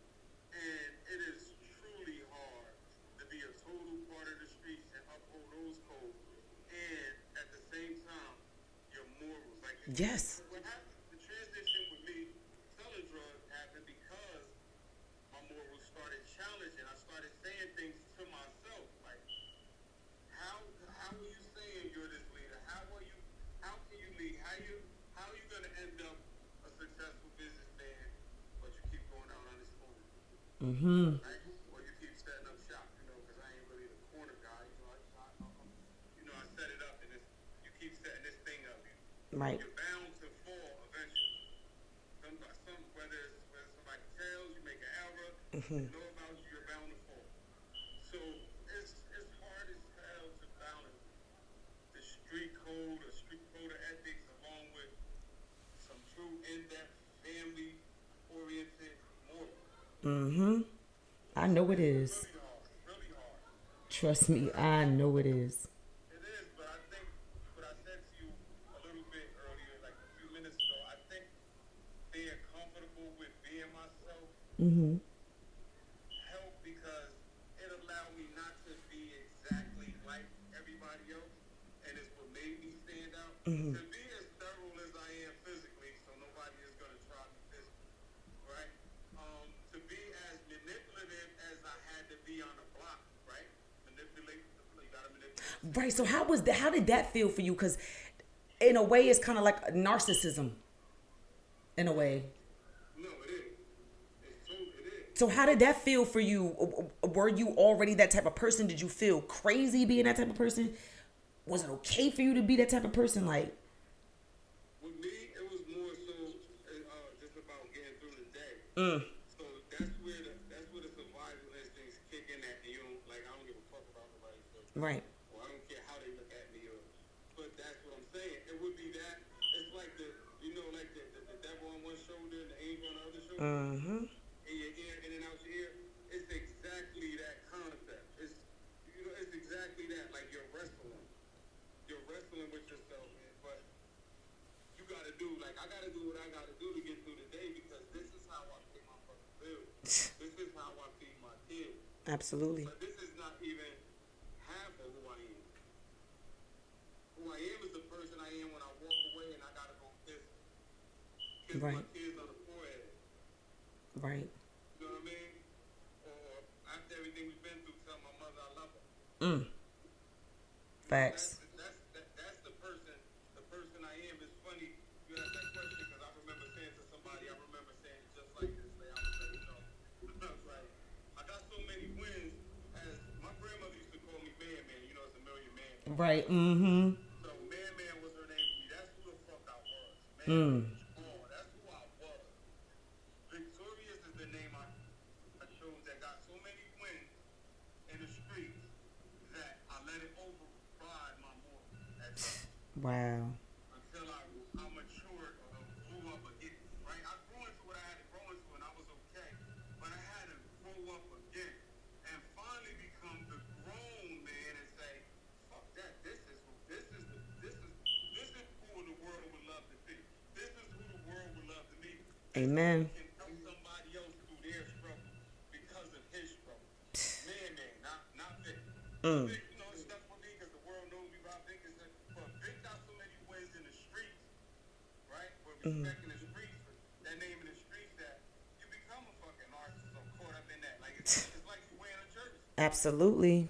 And it is truly hard to be a total part of the streets and uphold those codes. And at the same time, your morals. Like, Yes. what happened, the transition with me selling drugs happened because my morals started challenging. I started saying things to myself like, how are you saying you're this leader? How can you lead? Mm-hmm. right? Or you keep setting up shop, because I ain't really the corner guy. I set it up, and you keep setting this thing up. Right. You're bound to fall eventually. Whether somebody tells you, make an error, Mm-hmm. know about you, you're bound to fall. So it's hard as hell to balance the street code of ethics, along with some true in-depth family-oriented morals. Mm-hmm. I know it It's is. really hard, really hard. Trust me, But I I think know it is. it is. But I think what I said to you a little bit earlier, like a few minutes ago, I think being comfortable with being myself Mm-hmm. help because it allowed me not to be exactly like everybody else, and it's what made me stand out. Mm-hmm. To be as thorough as I am physically, so nobody is going to try me physically, right? To be as manipulative as I had to be on the block, right? You got to manipulate the Right. So situation. how was that? How did that feel for you? Because in a way, it's kind of like narcissism. In a way. No, it is. It is. So how did that feel for you? Were you already that type of person? Did you feel crazy being that type of person? Was it okay for you to be that type of person? Like, With me, it was more so just about getting through the day. mm, So that's where the survival instincts kick in at, and you don't like. I don't give a fuck about nobody, so, right. or I don't care how they look at me, but that's what I'm saying. It would be that. It's like the devil on one shoulder and the angel on the other shoulder, Mm-hmm. in your ear, in and out your ear. It's exactly that concept. It's exactly that. Like you're wrestling. You're wrestling with yourself, man. But you gotta do, like, I gotta do what I gotta do to get through the day, because this is how I pay my fucking bills. This is how I feed my kids. Absolutely. But this is not even half of who I am. Who I am is the person I am when I walk away and I gotta go kiss my Right. kids on the forehead. Right. You know what I mean? Or after everything we've been through, tell my mother I love her. Mm. Facts. That's the person I am. It's funny you asked that question, because I remember saying to somebody, I remember saying it just like this. Like, I was like, I was like, I got so many wins. As my grandmother used to call me Man Man. It's a million man. Right. Mm-hmm. So Man Man was her name for me. That's who the fuck I was. Man Mm. Man. Oh, that's who I was. Victorious is the name I chose that got so many wins in the streets that I let it override my morals at times. Wow. Until I matured or grew up again, right? I grew into what I had to grow into, and I was okay. But I had to grow up again and finally become the grown man and say, "Fuck that! This is who the world would love to see. This is who the world would love to meet. This is who Amen. can help somebody else through their struggle because of his struggle." Man, not Vic. Mm. Vic, it's stuff for me because the world knows me about Vic. But Vic got so many wins in the streets, right? With respect in the streets, that name in the streets, that you become a fucking narcissist or caught up in that. Like it's like you wearing a jersey. Absolutely.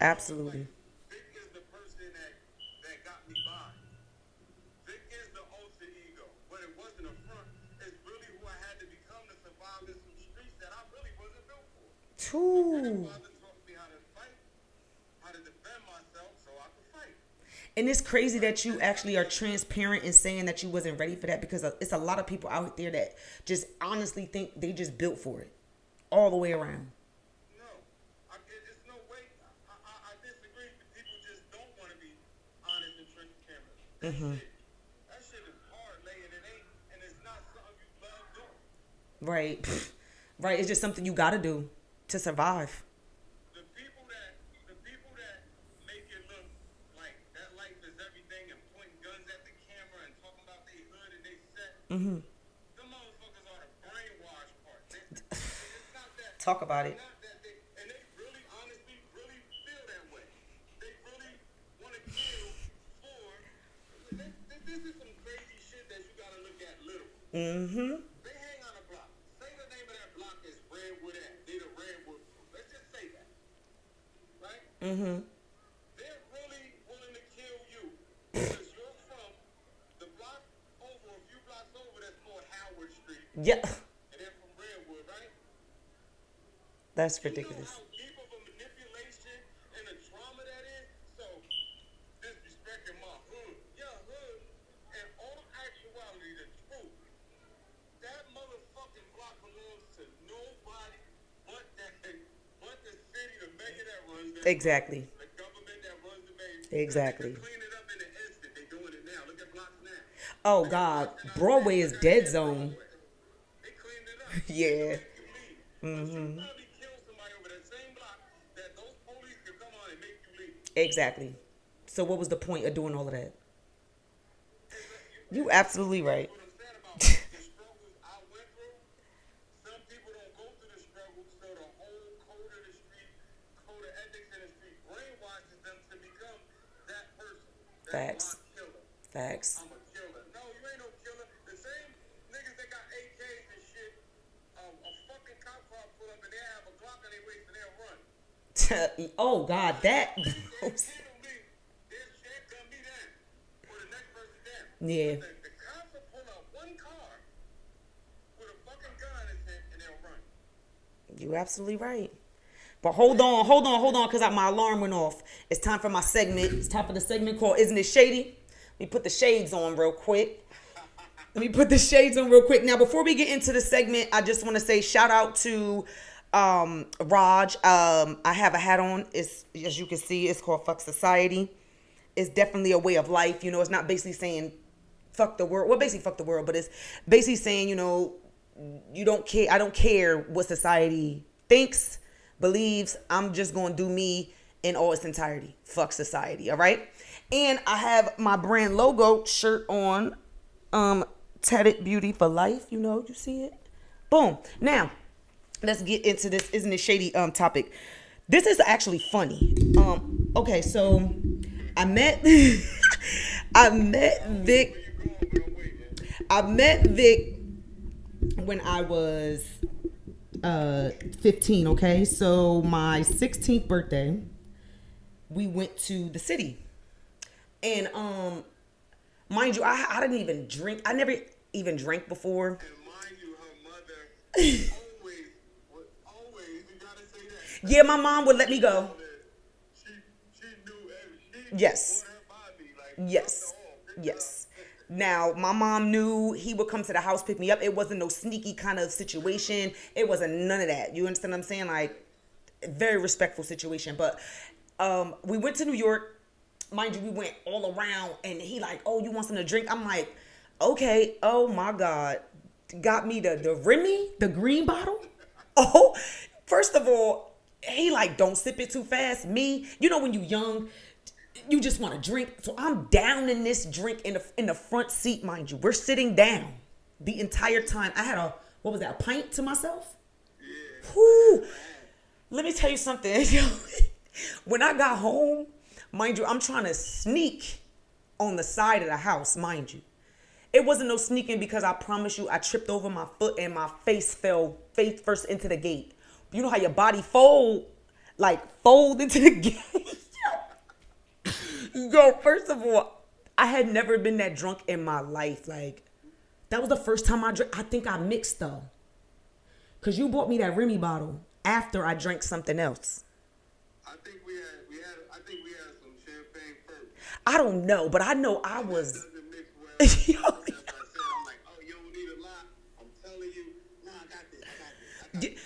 Absolutely. Like, Vic is the person that got me by. Vic is the alter ego, but it wasn't a front. It's really who I had to become to survive in some streets that I really wasn't built for. My True. grandfather taught me how to fight, how to defend myself, so I could fight. And it's crazy that you actually are transparent in saying that you wasn't ready for that, because it's a lot of people out there that just honestly think they just built for it all the way around. No, it's no way. I disagree. People just don't want to be honest and transparent. That shit is hard, laying it ain't, and it's not something you love doing. Right. Right. It's just something you got to do to survive. The people that make it look like that life is everything and pointing guns at the camera and talking about they hood and they set, them motherfuckers are the brainwash part. It's not that. Talk about It's it. not that and they really, honestly, really feel that way. They really want to kill for. This is some crazy shit that you gotta look at little. Mm-hmm. They hang on a block. Say the name of that block is Redwood Ave. They the Redwood Crew. Let's just say that, right? Mm-hmm. They're really willing to kill you because you're from the block over, a few blocks over, that's called Howard Street, Yeah. and they're from Redwood, right? That's You know ridiculous. how deep of a manipulation and a trauma that is? So, disrespecting my hood, yeah, hood, and all actuality, the truth, that motherfucking block belongs to nobody but but the city, the mayor that runs that block, Exactly. the government that runs the mayor, because they Exactly. could clean it up in an instant. They doing it now. Look at blocks now. Oh Look at God, blocks in our city. Broadway is Look out dead here in zone. Broadway. They cleaned it up. They can Yeah. make you leave. But you probably kill somebody over that same block that those police could come on and make you leave. Exactly. So what was the point of doing all of that? You That's absolutely right. what I'm saying about the struggles I went through. Some people don't go through the struggle, so the whole code of the street, code of ethics in the street brainwashes them to become that person, that Facts. block killer. Facts. I'm a killer. No, you ain't no killer. The same niggas that got AKs and shit, a fucking cop car pull up and they have a Glock in their waist and they'll run. Oh God, that. They kill me, they'll shotgun me down, or the next person down. Yeah. But the cops will pull up one car with a fucking gun in his hand and they'll run. You absolutely right. But hold on, because my alarm went off. It's time for my segment. It's time for the segment called Isn't It Shady? Let me put the shades on real quick. Now, before we get into the segment, I just want to say shout out to Raj. I have a hat on. It's, as you can see, it's called Fuck Society. It's definitely a way of life. You know, it's not basically saying fuck the world. Well, basically fuck the world, but it's basically saying, you know, you don't care. I don't care what society thinks, believes. I'm just going to do me in all its entirety. Fuck society. All right. And I have my brand logo shirt on. Tatted Beauty for Life. You know, you see it. Boom. Now, let's get into this Isn't It Shady topic. This is actually funny. Okay, so I met I met Vic. I met Vic when I was 15, okay? So my 16th birthday, we went to the city. And mind you, I didn't even drink. I never even drank before. And mind you, her mother always, you gotta say that. Yeah, my mom would let me go. She knew everything. Yes. On her body, like, Yes. Yes. Now, my mom knew he would come to the house, pick me up. It wasn't no sneaky kind of situation. It wasn't none of that. You understand what I'm saying? Like, very respectful situation. But we went to New York. Mind you, we went all around. And he like, oh, you want something to drink? I'm like, okay. Oh, my God. Got me the Remy, the green bottle. Oh, first of all, he like, don't sip it too fast. Me, you know when you young, you just want to drink. So I'm down in this drink in the front seat, mind you. We're sitting down the entire time. I had what was that, a pint to myself? Yeah. Whoo. Let me tell you something. When I got home, mind you, I'm trying to sneak on the side of the house, mind you. It wasn't no sneaking because I promise you, I tripped over my foot and my face fell face first into the gate. You know how your body fold into the gate? Yo, first of all, I had never been that drunk in my life. Like, that was the first time I drank. I think I mixed though. Cause you bought me that Remy bottle after I drank something else. I think we had some champagne first. I don't know, but I know I was. Doesn't mix well. That's what I said. I'm like, oh, you don't need a lot. I'm telling you, nah, I got this.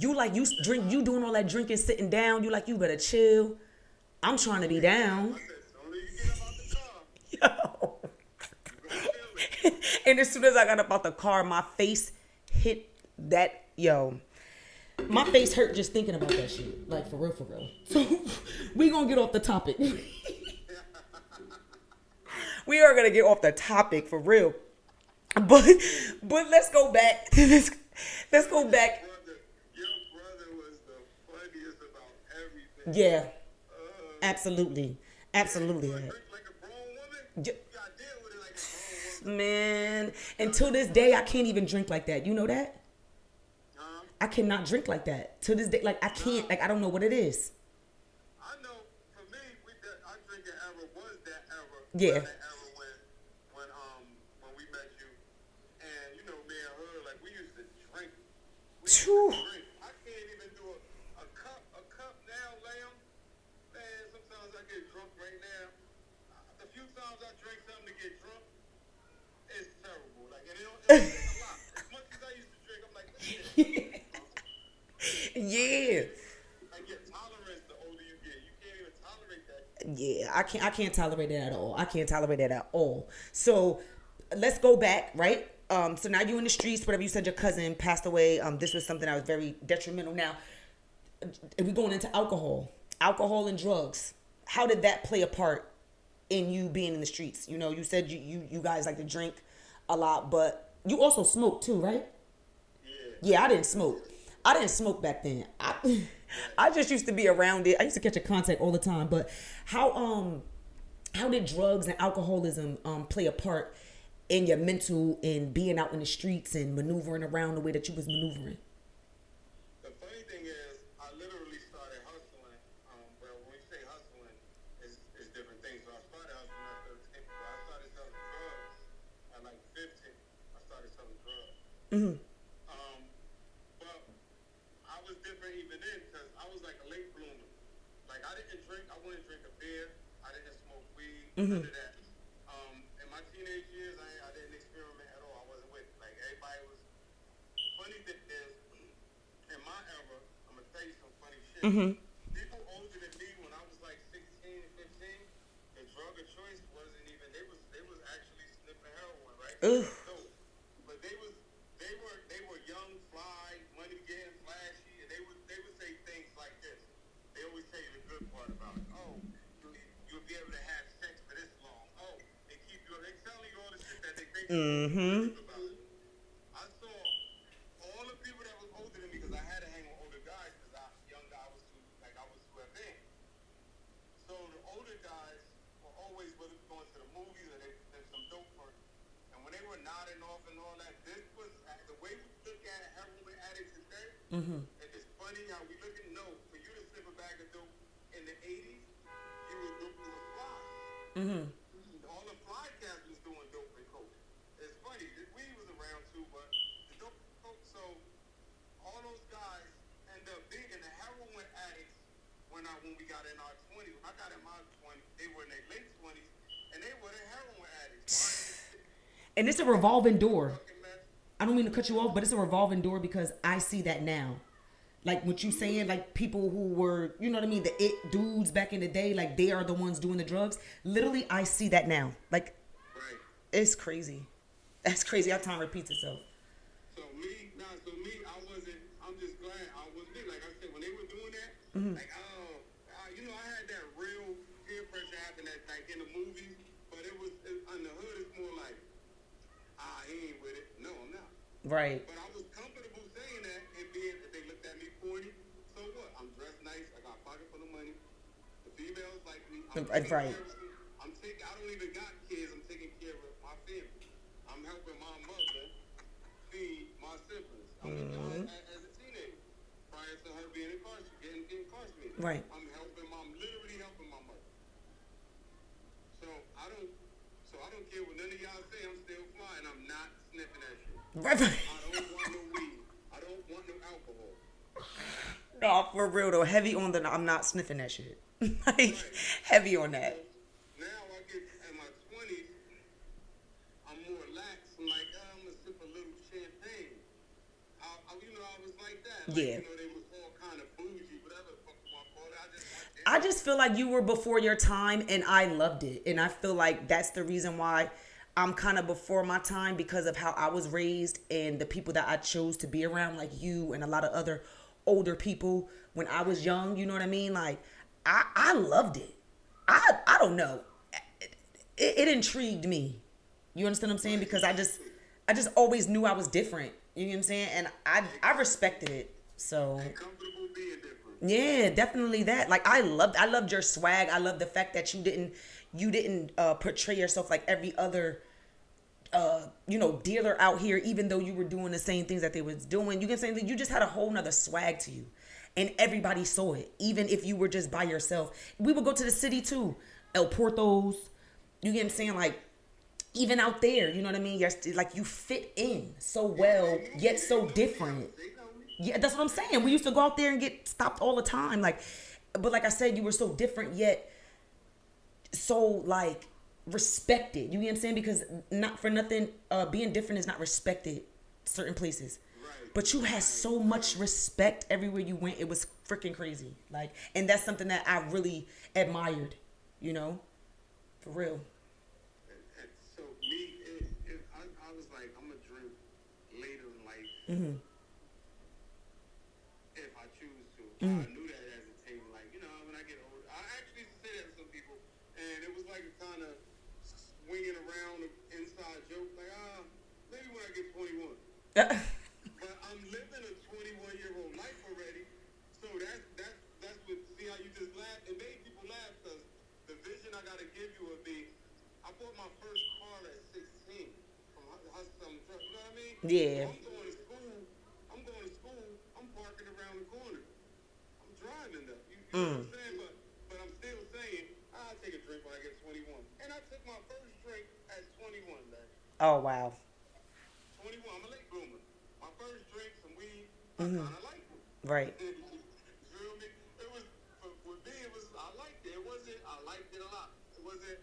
You like you drink, you doing all that drinking, sitting down. You like you better chill. I'm trying to be down. I said, so you get up out the car. Yo. And as soon as I got up out the car, my face hit that, yo. My face hurt just thinking about that shit. Like, for real, for real. So, we gonna get off the topic. We are gonna get off the topic, for real. But let's go back to this. Let's go back. Your brother was the funniest about everything. Yeah. Absolutely. Absolutely. Drink like a grown woman? You gotta deal with it like a grown woman. Man, until this day, I can't even drink like that. You know that? I cannot drink like that. To this day, like, I can't. Like, I don't know what it is. I know, for me, our drinking era was that era. Yeah. That era when we met you. And, you know, me and her, like, we used to drink. I can't even do it. Yeah. Like your tolerance, the older you get, you can't even tolerate that. Yeah, I can't tolerate that at all. I can't tolerate that at all. So let's go back, right? So now you in the streets, whatever you said your cousin passed away. This was something that was very detrimental. Now, we going into alcohol and drugs. How did that play a part in you being in the streets? You know, you said you guys like to drink a lot, but you also smoke too, right? Yeah. Yeah, I didn't smoke. I didn't smoke back then. I just used to be around it. I used to catch a contact all the time. But how did drugs and alcoholism play a part in your mental and being out in the streets and maneuvering around the way that you was maneuvering? The funny thing is, I literally started hustling. Well, when we say hustling, it's different things. So I started hustling at 13. So I started selling drugs at like 15. I started selling drugs. Mm-hmm. Um, but I was different even then because I was like a late bloomer. Like I didn't drink. I wouldn't drink a beer. I didn't smoke weed. Mm-hmm. None of that. In my teenage years, I didn't experiment at all. I wasn't with it. Like everybody was. Funny thing is, in my era, I'm gonna tell you some funny shit. Mm-hmm. People older than me when I was like 16 and 15, the drug of choice wasn't even. They was actually sniffing heroin, right? Ugh. Dope. But they were young, fly, money getting, flashy, and they would say things like this. They always tell you the good part about it. Oh, you'll be able to have sex for this long. Oh, they telling you all the shit that they think Mm-hmm. about it. I saw all the people that was older than me because I had to hang with older guys because young guy was too advanced. So the older guys were always whether going to the movies or they some dope first. And when they were nodding off and all that, this was the way we look at heroin addicts today. Mm-hmm. It's funny how we look at for you to sniff a bag of dope in the 80s, you was fly. Mm-hmm. All the fly cats was doing dope and coke. It's funny, the weed was around too, but the dope and coke. So all those guys end up being the heroin addicts when we got in our 20s. When I got in my 20s, they were in their late 20s, and they were the heroin addicts. And it's a revolving door. I don't mean to cut you off, but it's a revolving door because I see that now. Like what you saying, like people who were, you know what I mean, the it dudes back in the day, like they are the ones doing the drugs. Literally, I see that now. Like, Right. it's crazy. That's crazy how time repeats itself. So me, I'm just glad I was me. Like I said, when they were doing that, Mm-hmm. like, I had that real peer pressure happen that, like, in the movies, but on the hood, it's more like, he ain't with it. No, I'm not. Right. But I was comfortable saying that and being, if they looked at me 40, so what? I'm dressed nice. I got a pocket full of money. The females like me. Right. I don't even got kids. I'm taking care of my family. I'm helping my mother feed my siblings. As a teenager, prior to her being getting incarcerated. Right. I'm literally helping my mother. So I don't care what none of y'all say. I'm still flying. I'm not sniffing that shit. Right. I don't want no weed. I don't want no alcohol. No, for real though. Heavy on the, I'm not sniffing that shit. Like, heavy on that. Now I get in my 20s, I'm more lax. I'm like, I'm gonna sip a little champagne. I was like that. Like, Yeah. they was all kind of bougie, whatever the fuck you want to call it. I just feel like you were before your time and I loved it. And I feel like that's the reason why I'm kind of before my time because of how I was raised and the people that I chose to be around, like you and a lot of other older people when I was young. You know what I mean? Like, I loved it. I don't know. It intrigued me. You understand what I'm saying? Because I just always knew I was different. You know what I'm saying? And I respected it. So Comfortable being different. yeah, definitely that. Like I loved your swag. I love the fact that you didn't portray yourself like every other dealer out here, even though you were doing the same things that they was doing. You can say that you just had a whole nother swag to you. And everybody saw it, even if you were just by yourself. We would go to the city too. El Portos. You get what I'm saying? Like, even out there, you know what I mean? You're like, you fit in so well, yet so different. Yeah, that's what I'm saying. We used to go out there and get stopped all the time. But like I said, you were so different, yet so, like, respected. You get what I'm saying? Because not for nothing, being different is not respected certain places. Right. But you had so much respect everywhere you went. It was freaking crazy. Like, and that's something that I really admired. You know, for real. So me, I was like, I'm gonna drink later in life Mm-hmm. if I choose to. Mm. I knew that as a teen, like when I get older. I actually used to say that to some people, and it was like a kind of swinging around an inside joke, like maybe when I get 21. But I'm living a 21-year-old life already, so that's what. See how you just laugh? It made people laugh because the vision I gotta give you would be, I bought my first car at 16 from Hustle Truck. You know what I mean? Yeah. So I'm going to school. I'm parking around the corner. I'm driving though. You know what I'm saying? But I'm still saying I'll take a drink when I get 21. And I took my first drink at 21, man. Oh wow. 21. I'm a late bloomer. My first drink, some weed. I Mm-hmm. kind of liked it. Right. You feel me? It was with me. It was I liked it. It wasn't. I liked it a lot. It wasn't.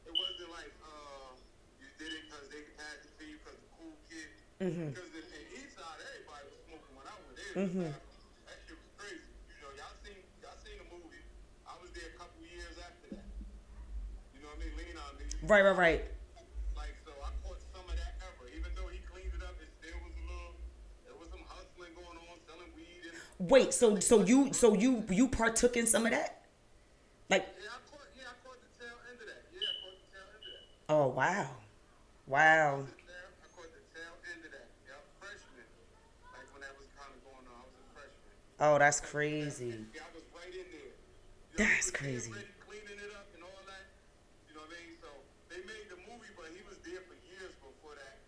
It wasn't like you did it because they passed it to you because the cool kid. Mm-hmm. Because in Eastside, everybody was smoking when I went there. Mm-hmm. That shit was crazy. Y'all seen the movie. I was there a couple years after that. You know what I mean? Lean on me. Right. Right. Right. Like so, I caught some of that ever. Even though he cleaned it up, it still was a little. There was some hustling going on, selling weed and. Wait. So you partook in some of that? Like. Yeah, I caught the tail end of that. Yeah, I caught the tail end of that. Oh wow. Wow. I caught the tail end of that. Yep, freshman. Like when that was kind of going on, I was a freshman. Oh, that's crazy. Yeah, I was right in there. That's He was crazy. ready, cleaning it up and all that. You know what I mean? So they made the movie, but he was there for years before that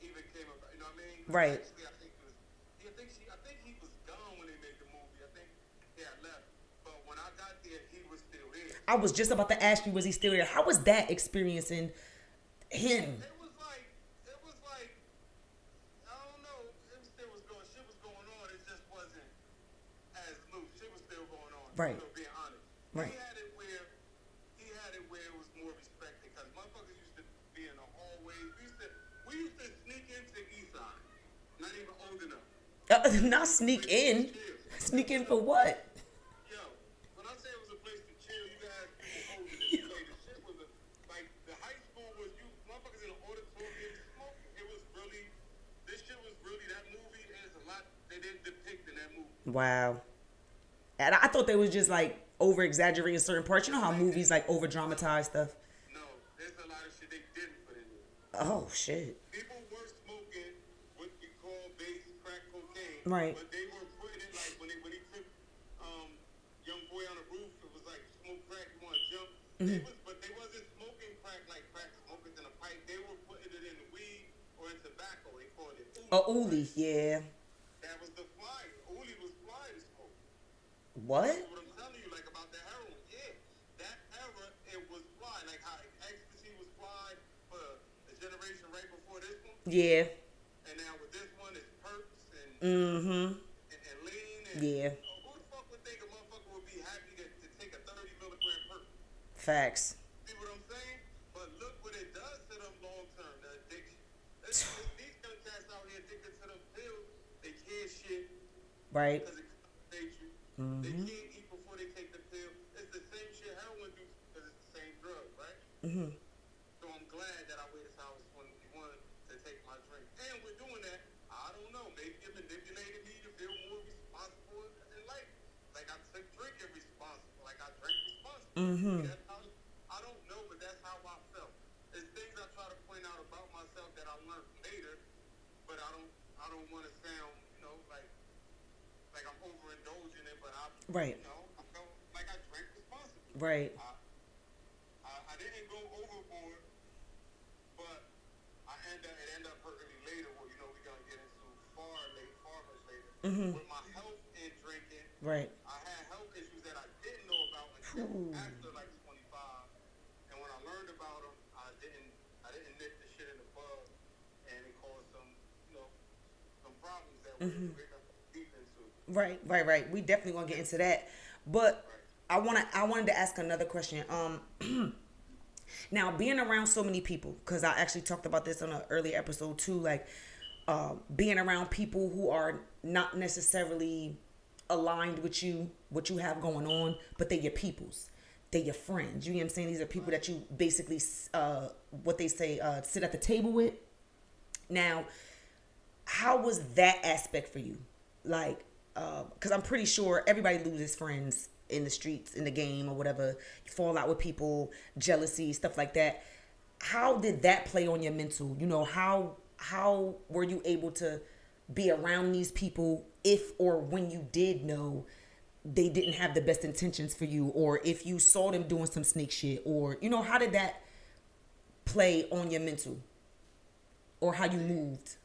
even came about. You know what I mean? Right. Actually, I think it was. Yeah, I think he was gone when they made the movie. I think he had left. But when I got there, he was still there. I was just about to ask you, was he still there? How was that experiencing him? It was like, I don't know. Shit was going on. It just wasn't as loose. Shit was still going on. Right. Being honest. Right. He had it where it was more respected because motherfuckers used to be in the hallways. We used to sneak into Eastside. Not even old enough. Not sneak in. Chill. Sneak in for what? Yo, when I say it was a place to chill, you guys people older than me. The shit was like the high school was you motherfuckers in the auditorium smoking. This shit was really that movie. There's a lot they didn't depict in that movie. Wow. And I thought they was just like over exaggerating certain parts. You know how movies like over dramatize stuff. No, there's a lot of shit they didn't put in there. Oh shit. People were smoking what you call base crack cocaine. Right. But they were putting it like when he took young boy on the roof, it was like smoke crack, you want to jump. But they wasn't smoking crack like crack smokers in a pipe. They were putting it in the weed or in tobacco. They called it oolie. Uli, yeah. That was the fly. Oolie was fly to smoke. What? That's what I'm telling you, like about the heroin. Yeah, that era it was fly. Like how ecstasy was fly for the generation right before this one. Yeah. And now with this one, it's perks and Mm-hmm. and lean. And, Yeah. who the fuck would think a motherfucker would be happy to take a 30-milligram perk? Facts. See what I'm saying? But look what it does to them long term, the addiction. These young cats out here addicted to them pills. They can't shit Right. because it concentrates you. They can't eat before they take the pill. It's the same shit heroin do because it's the same drug, right? Mm-hmm. So I'm glad that I waited till I was 21 to take my drink. And with doing that, I don't know, maybe it manipulated me to feel more responsible in life. Like I took drinking responsible. Like I drank responsibly. Mm-hmm. That's how, I don't know, but that's how I felt. There's things I try to point out about myself that I learned later, but I don't want to sound, like I'm overindulging it, but Right. I felt like I drank responsibly. Right. I didn't go overboard, but it ended up hurting me later. Well, we're gonna get into far much later. With my health and drinking, Right. I had health issues that I didn't know about until after like 25. And when I learned about them, I didn't nip the shit in the bud, and it caused some problems that we're gonna deep into. Right. We definitely gonna get into that. But I wanted to ask another question. Now being around so many people, because I actually talked about this on an earlier episode too, like being around people who are not necessarily aligned with you, what you have going on, but they're your peoples. They're your friends. You know what I'm saying? These are people that you basically, what they say, sit at the table with. Now, how was that aspect for you? Like, because I'm pretty sure everybody loses friends in the streets, in the game, or whatever. You fall out with people, jealousy, stuff like that. How did that play on your mental? You know, how were you able to be around these people if or when you did know they didn't have the best intentions for you, or if you saw them doing some snake shit, or you know, how did that play on your mental, or how you moved?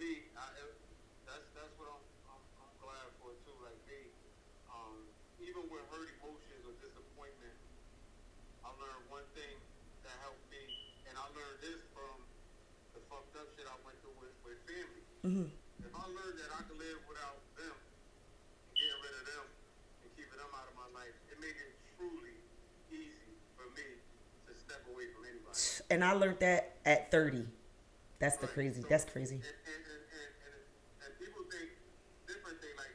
Me, that's what I'm glad for too. Like me, even with hurt emotions or disappointment, I learned one thing that helped me, and I learned this from the fucked up shit I went through with family. Mm-hmm. If I learned that I could live without them, and getting rid of them, and keeping them out of my life, it made it truly easy for me to step away from anybody. And I learned that at 30. That's the Right. crazy. So, That's crazy. and people think different thing. Like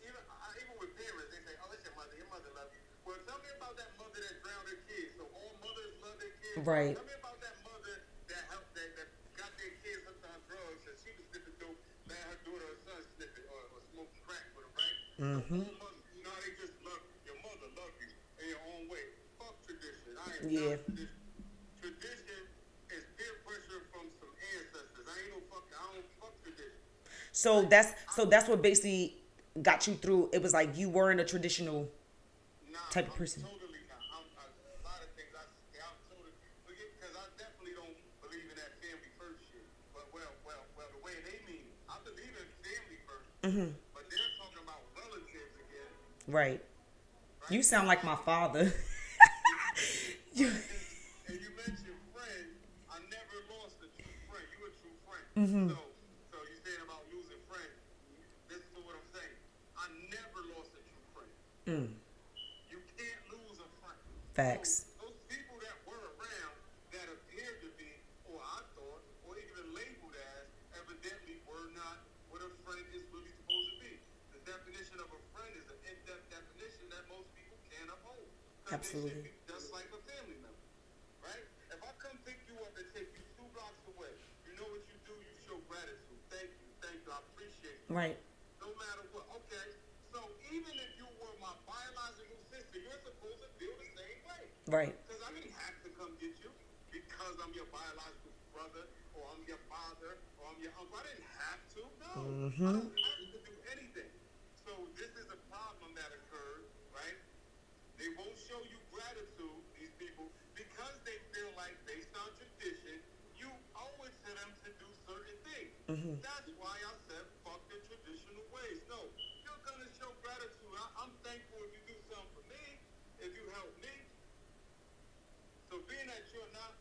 even with parents, they say, "Oh, it's your mother. Your mother loves you." Well, tell me about that mother that drowned her kids. So all mothers love their kids. Right. Tell me about that mother that helped that got their kids hooked on drugs and she was sniffing dope, let her daughter or son sniff it or smoke crack with them, right? Mm-hmm. So all mothers, they just love your mother, love you in your own way. Fuck tradition. I am Yeah. not tradition. Tradition is peer pressure from some ancestors. I don't fuck tradition. So that's what basically got you through. It was like you weren't a traditional Nah, type of I'm person. totally not. A lot of things I'm totally because I definitely don't believe in that family first shit. But the way they mean it, I believe in family first. Mm-hmm. But they're talking about relatives again, Right. right? You sound like my father. You. And you mentioned friends. I never lost a true friend. You a true friend. Mm-hmm. So you saying about losing friends? Listen to what I'm saying. I never lost a true friend. Mm. You can't lose a friend. Facts. So those people that were around that appeared to be, or I thought, or even labeled as, evidently were not what a friend is really supposed to be. The definition of a friend is an in-depth definition that most people can't uphold. Absolutely. They should be just like a family member, right? If I come pick you up and take you 2 blocks away, you know what you do? You show gratitude. Thank you, I appreciate you. Right. No matter what. Okay, so even if you were my biological sister, you're supposed to feel the same way. Right. Because I didn't have to come get you because I'm your biological brother or I'm your father or I'm your uncle. I didn't have to. No. Mm-hmm. I don't have to do anything. So this is a problem that occurred, right? They won't show you gratitude, these people, because they feel like based on tradition, you owe it to them to do certain things. Mm-hmm. That's why I said fuck the traditional ways. No, you're gonna show gratitude. I'm thankful if you do something for me, if you help me. So being that you're not,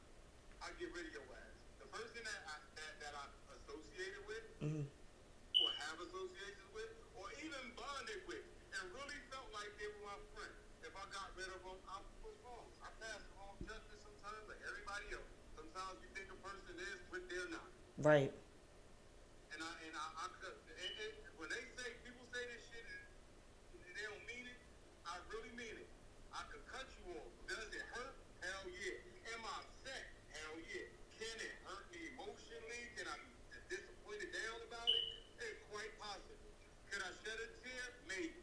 I get rid of your ass. The person that I'm associated with, Mm-hmm. or have associations with, or even bonded with, and really felt like they were my friend. If I got rid of them, I was wrong. I pass the wrong judgment sometimes, like everybody else. Sometimes you think a person is, but they're not. Right. And I could, when they say, people say this shit and they don't mean it, I really mean it. I could cut you off. Does it hurt? Hell yeah. Am I upset? Hell yeah. Can it hurt me emotionally? Can I be disappointed down about it? It's quite possible. Can I shed a tear? Maybe.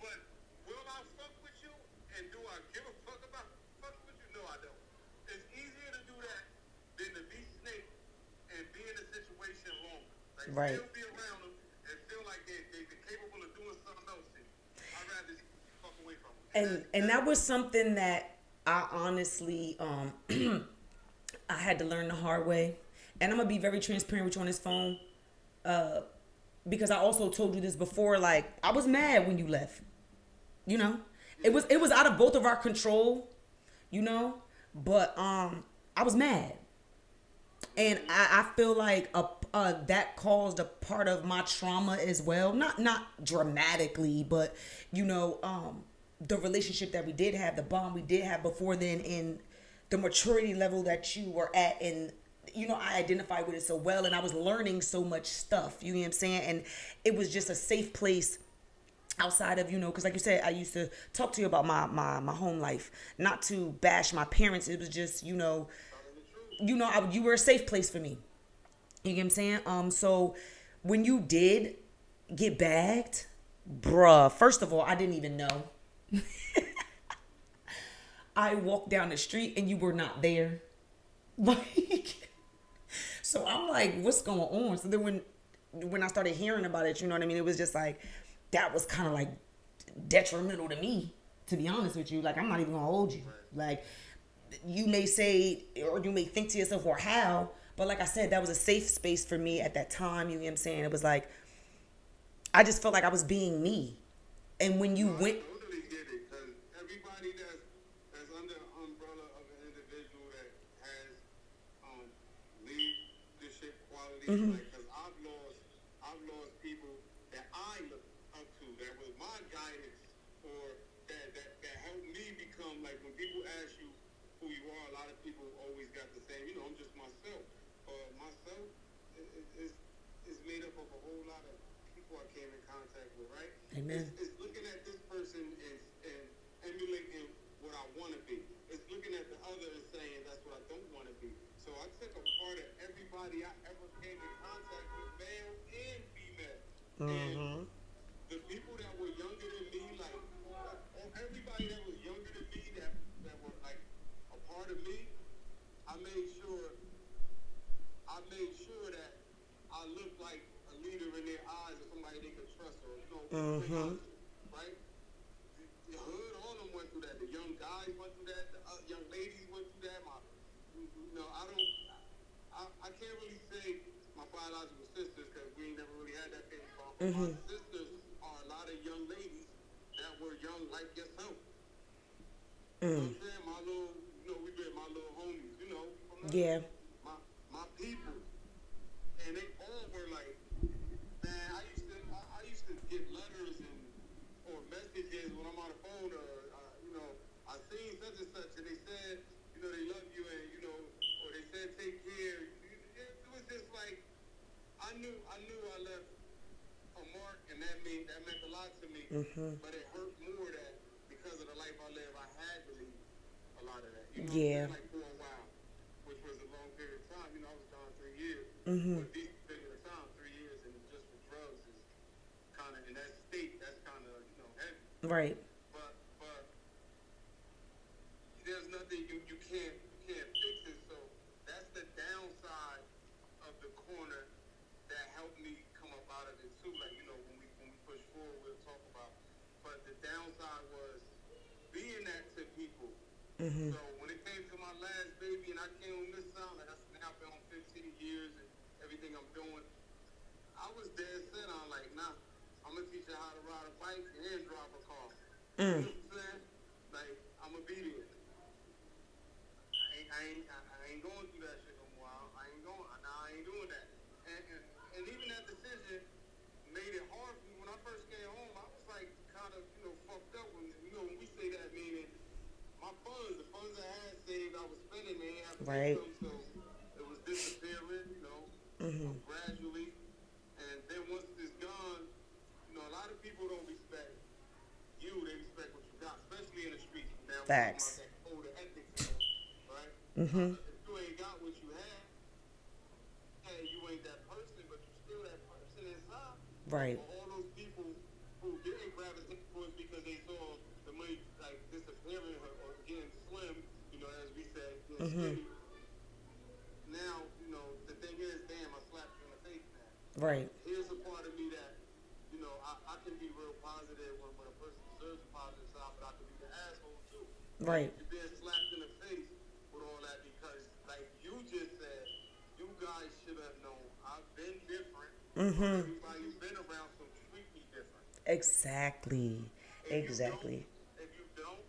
But will I fuck with you? And do I give a fuck about fucking with you? No, I don't. It's easier to do that than to be snake and be in a situation longer. Like Right. still be around them and feel like they're capable of doing something else to you. I'd rather fuck away from them. And that was something that I honestly I had to learn the hard way. And I'm gonna be very transparent with you on this phone, because I also told you this before. Like, I was mad when you left. You know, it was out of both of our control. You know, but I was mad, and I feel like that caused a part of my trauma as well. Not dramatically, but you know, the relationship that we did have, the bond we did have before then, and the maturity level that you were at, and I identify with it so well, and I was learning so much stuff. You know what I'm saying? And it was just a safe place outside of, because like you said, I used to talk to you about my home life, not to bash my parents. It was just, you were a safe place for me. You get what I'm saying? So when you did get bagged, bruh, first of all, I didn't even know. I walked down the street and you were not there. Like, so I'm like, what's going on? So then when I started hearing about it, you know what I mean? It was just like, that was kind of like detrimental to me, to be honest with you. Like, I'm not even gonna hold you. Like, you may say, or you may think to yourself, or how, but like I said, that was a safe space for me at that time. You know what I'm saying? It was like, I just felt like I was being me. And when you No, I went, totally get it because everybody that's under the umbrella of an individual that has um, leadership qualities, like because I've lost people that I look up to that was my guidance or that helped me become like when people ask you who you are, a lot of people always got the same, I'm just myself. But myself is made up of a whole lot of people I came in contact with, right? amen. It's looking at this person and emulating what I want to be. It's looking at the other and saying that's what I don't want to be. So I took a part of everybody I ever came in contact with, male and female. And Mm-hmm. the people that were younger than me, like everybody that was younger than me that were like a part of me, I made sure that I looked like a leader in their eyes or somebody they could trust or Mm-hmm. right? The hood, all of them went through that. The young guys went through that. The young ladies went through that. I can't really say my biological sisters because we ain't never really had that baby bump. My Mm-hmm. sisters are a lot of young ladies that were young like yourself. You know Mm. what I'm saying? My little, we been my little homies, from Yeah. my people. And they all were like, man, I used to get letters or messages when I'm on the phone or I seen such and such and they said, they love you and or they said take care. It was just like I knew I left a mark and that meant a lot to me. Mm-hmm. But it hurt more that because of the life I live, I had to leave a lot of that. Yeah. Like for a while, which was a long period of time. I was gone 3 years. Mm-hmm. But decent period of time, 3 years, and just for drugs is kind of in that state. That's kind of heavy. Right. But there's nothing you can't fix it. So that's the downside of the corner that helped me come up out of it too. Like when we push forward, we'll talk about. But the downside was being that to people. Mm-hmm. So when it came to my last baby and I came on this sound, like that's now been on 15 years and everything I'm doing, I was dead set on like, nah, I'm gonna teach her how to ride a bike and drive a car. Mm. You know what I'm saying? Like I'm gonna be there. I ain't going through that shit no more. I ain't doing that. And even that decision made it hard for me. When I first came home, I was like kind of fucked up when we say that, meaning the funds I had saved, I was spending, they ain't have Right. income, so it was disappearing, Mm-hmm. gradually. And then once it's gone, a lot of people don't respect you, they respect what you got, especially in the streets. Now we're talking about Facts. that code of ethics, right? Mm-hmm. If you ain't got what you had, hey, you ain't that person, but you still that person inside. Right. All those people who didn't gravitate towards because they saw the money like disappearing or getting slim, as we say, getting Mm-hmm. skinny. Now, the thing is, damn, I slapped you in the face now. Right. Here's a part of me that, I can be real positive when a person deserves a positive side, but I can be the asshole too. Right. You're being slapped in the face with all that because, like you just said, you guys should have known. I've been different. Mm-hmm. Everybody you've been around, so treat me different. Exactly. If Exactly. you don't,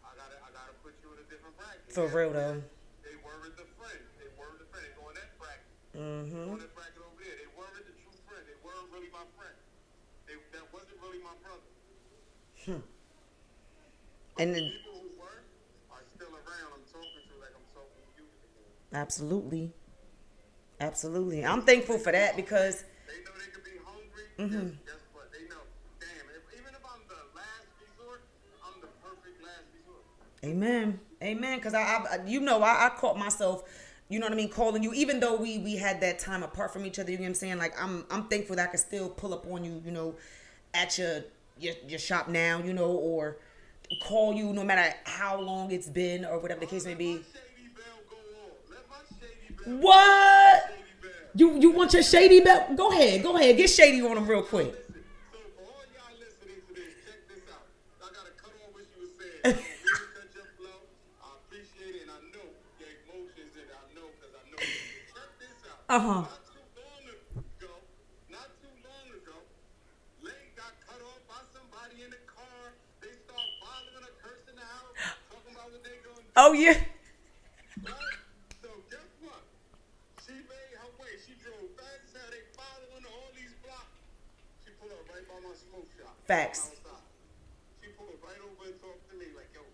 I gotta put you in a different bracket. For real though. They worried the friend. They go in that bracket. Mm-hmm. Go in that bracket over there. They worried the true friend. They weren't really my friend. That wasn't really my brother. But And the then, people who were are still around. I'm talking to like I'm talking to you today. Absolutely. Absolutely. I'm thankful for that because They know they could be hungry. mm-hmm. Guess what? They know. Damn. Even if I'm the last resort, I'm the perfect last resort. Amen. Amen. Because I caught myself, you know what I mean, calling you, even though we had that time apart from each other. You know what I'm saying? Like I'm thankful that I could still pull up on you, at your shop now, or call you no matter how long it's been or whatever the case may Let my be. shady bell go on. Let my shady bell go on. Let my What? shady bell. You Let want me your tell you shady something. belt? Go ahead. Go ahead. Get shady on them real quick. Listen. So for all y'all listening to this, check this out. I gotta cut off what you was saying. I don't mean to cut your flow. I appreciate it, and I know your emotions, and I know because I know you. Check this out. Uh-huh. Not too long ago, Lane got cut off by somebody in the car. They start bothering her, cursing the house, talking about what they gonna do. Oh yeah. Right? So guess what? She made her way. She drove fast as hell. They following her all these blocks. She pulled up right by my smoke shop. Facts. Outside. She pulled right over and talked to me like, yo,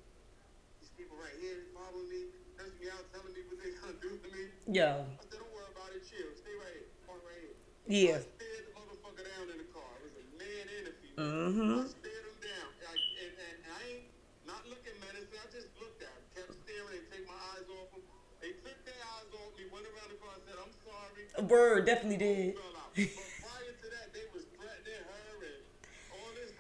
these people right here following me, cursing me out, telling me what they gonna do to me. Yo. I said, don't worry about it. Chill. Stay right here. Park right here. Yeah. I stared the motherfucker down in the car. It was a man and a female. Mm-hmm. I stared him down. And I ain't not looking menacing. I just looked at him. Kept staring and take my eyes off him. They took their eyes off me, went around the car and said, I'm sorry. Word, definitely did. Fell out. But prior to that, they was threatening her and all this.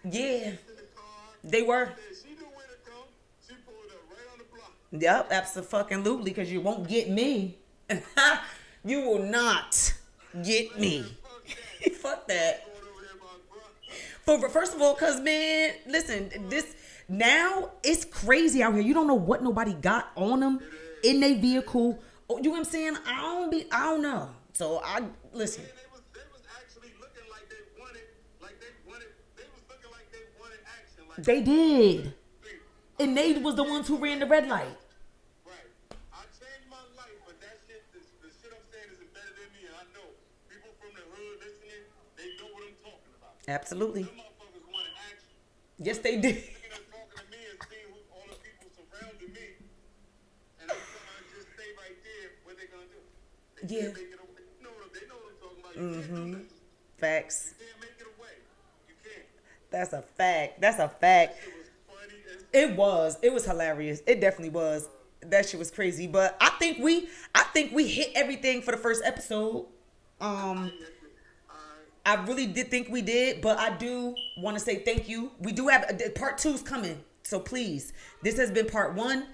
Yeah. In the car. They were. She knew where to come. She pulled up right on the block. Yep, absolutely, because you won't get me. You will not get me. Fuck that. Going over there, my For brother. first of all, cause man, listen, this now it's crazy out here. You don't know what nobody got on them in their vehicle. Oh, you know what I'm saying? I don't know. So I listen. Man, they was actually looking like they wanted, they was looking like they wanted action. Like, They did. see, And they was the ones who ran the red light. right. I changed my life, but that shit, the shit I'm saying is embedded in me, and I know people from the hood listening, they know what I'm talking about. Absolutely. Them motherfuckers wanted action. Yes, they did. Looking at talking to me and seeing who all the people surrounding me, and I'm trying to just stay right there. What they gonna do? They Yeah. can't make it away. They know what I'm talking about. You can't do nothing. Facts. You can't make it away. You can't. That's a fact. That's a fact. It was funny as It was. It was hilarious. It definitely was. That shit was crazy. But I think we hit everything for the first episode. I really did think we did, but I do want to say thank you. We do have part 2's coming, so please. This has been part 1.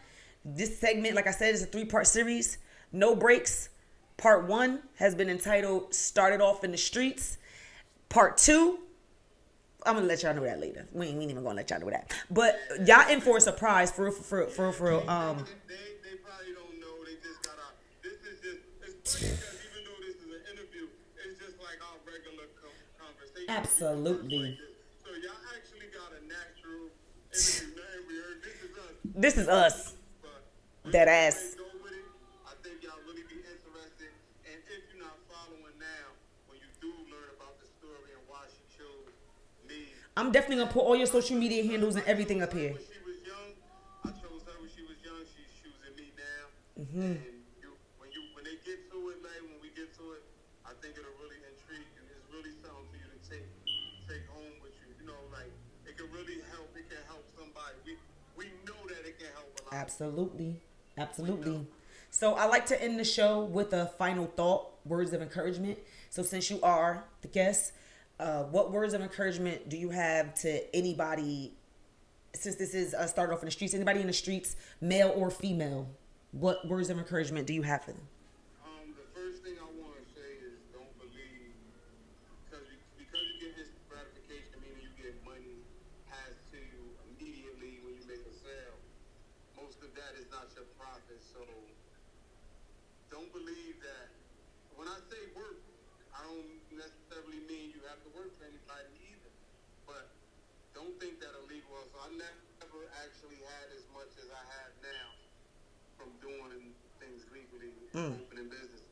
This segment, like I said, is a 3-part series. No breaks. Part 1 has been entitled "Started Off in the Streets." Part 2, I'm gonna let y'all know that later. We ain't even gonna let y'all know that. But y'all in for a surprise, for real. they probably don't know. They just got out. This is just it's funny because even though this is an interview, it's just like our regular conversation. Absolutely. So y'all actually got a natural interview. Nothing weird. This This is us. is us. But That ass. go with it. I think y'all really be interested. And if you're not following now, when you do learn about the story and why she chose me, I'm definitely gonna put all your social media handles and everything up here. when she was young, I chose her when she was young. She's choosing me now. Mm-hmm. And when they get to it, like when we get to it, I think it'll really intrigue you. It's really something for you to take home with you. You know, like it can really help. It can help somebody. We know that it can help a lot. Absolutely. Absolutely. So I like to end the show with a final thought, words of encouragement. So since you are the guest, what words of encouragement do you have to anybody, since this is Start Off in the Streets, anybody in the streets, male or female? What words of encouragement do you have for them? The first thing I want to say is don't believe because you get instant gratification, meaning you get money passed to you immediately when you make a sale. Most of that is not your profit, so don't believe that. When I say work, I don't necessarily mean you have to work for anybody either. But don't think that illegal. So I never actually had as much as I have now from doing things legally, opening business,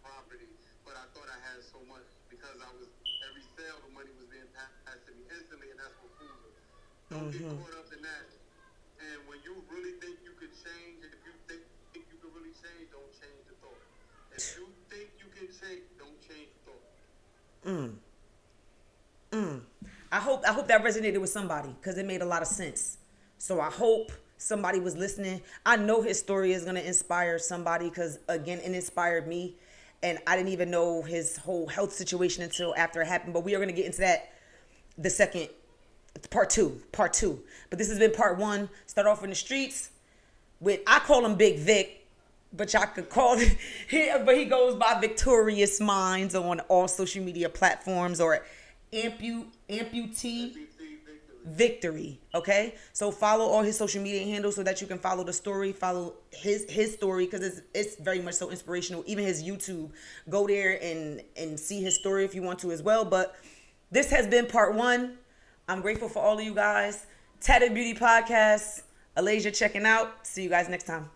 property. But I thought I had so much because every sale, the money was being passed to me instantly, and that's what fools it. Don't get caught up in that. And when you really think you could change, if you think you could really change, don't change If you think you can change, don't change thought. I hope that resonated with somebody because it made a lot of sense. So I hope somebody was listening. I know his story is gonna inspire somebody because again, it inspired me, and I didn't even know his whole health situation until after it happened. But we are gonna get into that the second part two. But this has been part one. Start off in the streets with, I call him Big Vic, but y'all could call it but he goes by Victorious Minds on all social media platforms, or amputee victory. Okay, so follow all his social media handles so that you can follow the story, follow his story, because it's very much so inspirational. Even his YouTube, go there and see his story if you want to as well. But this has been part one. I'm grateful for all of you guys. Tatted Beauty Podcast. Alasia checking out. See you guys next time.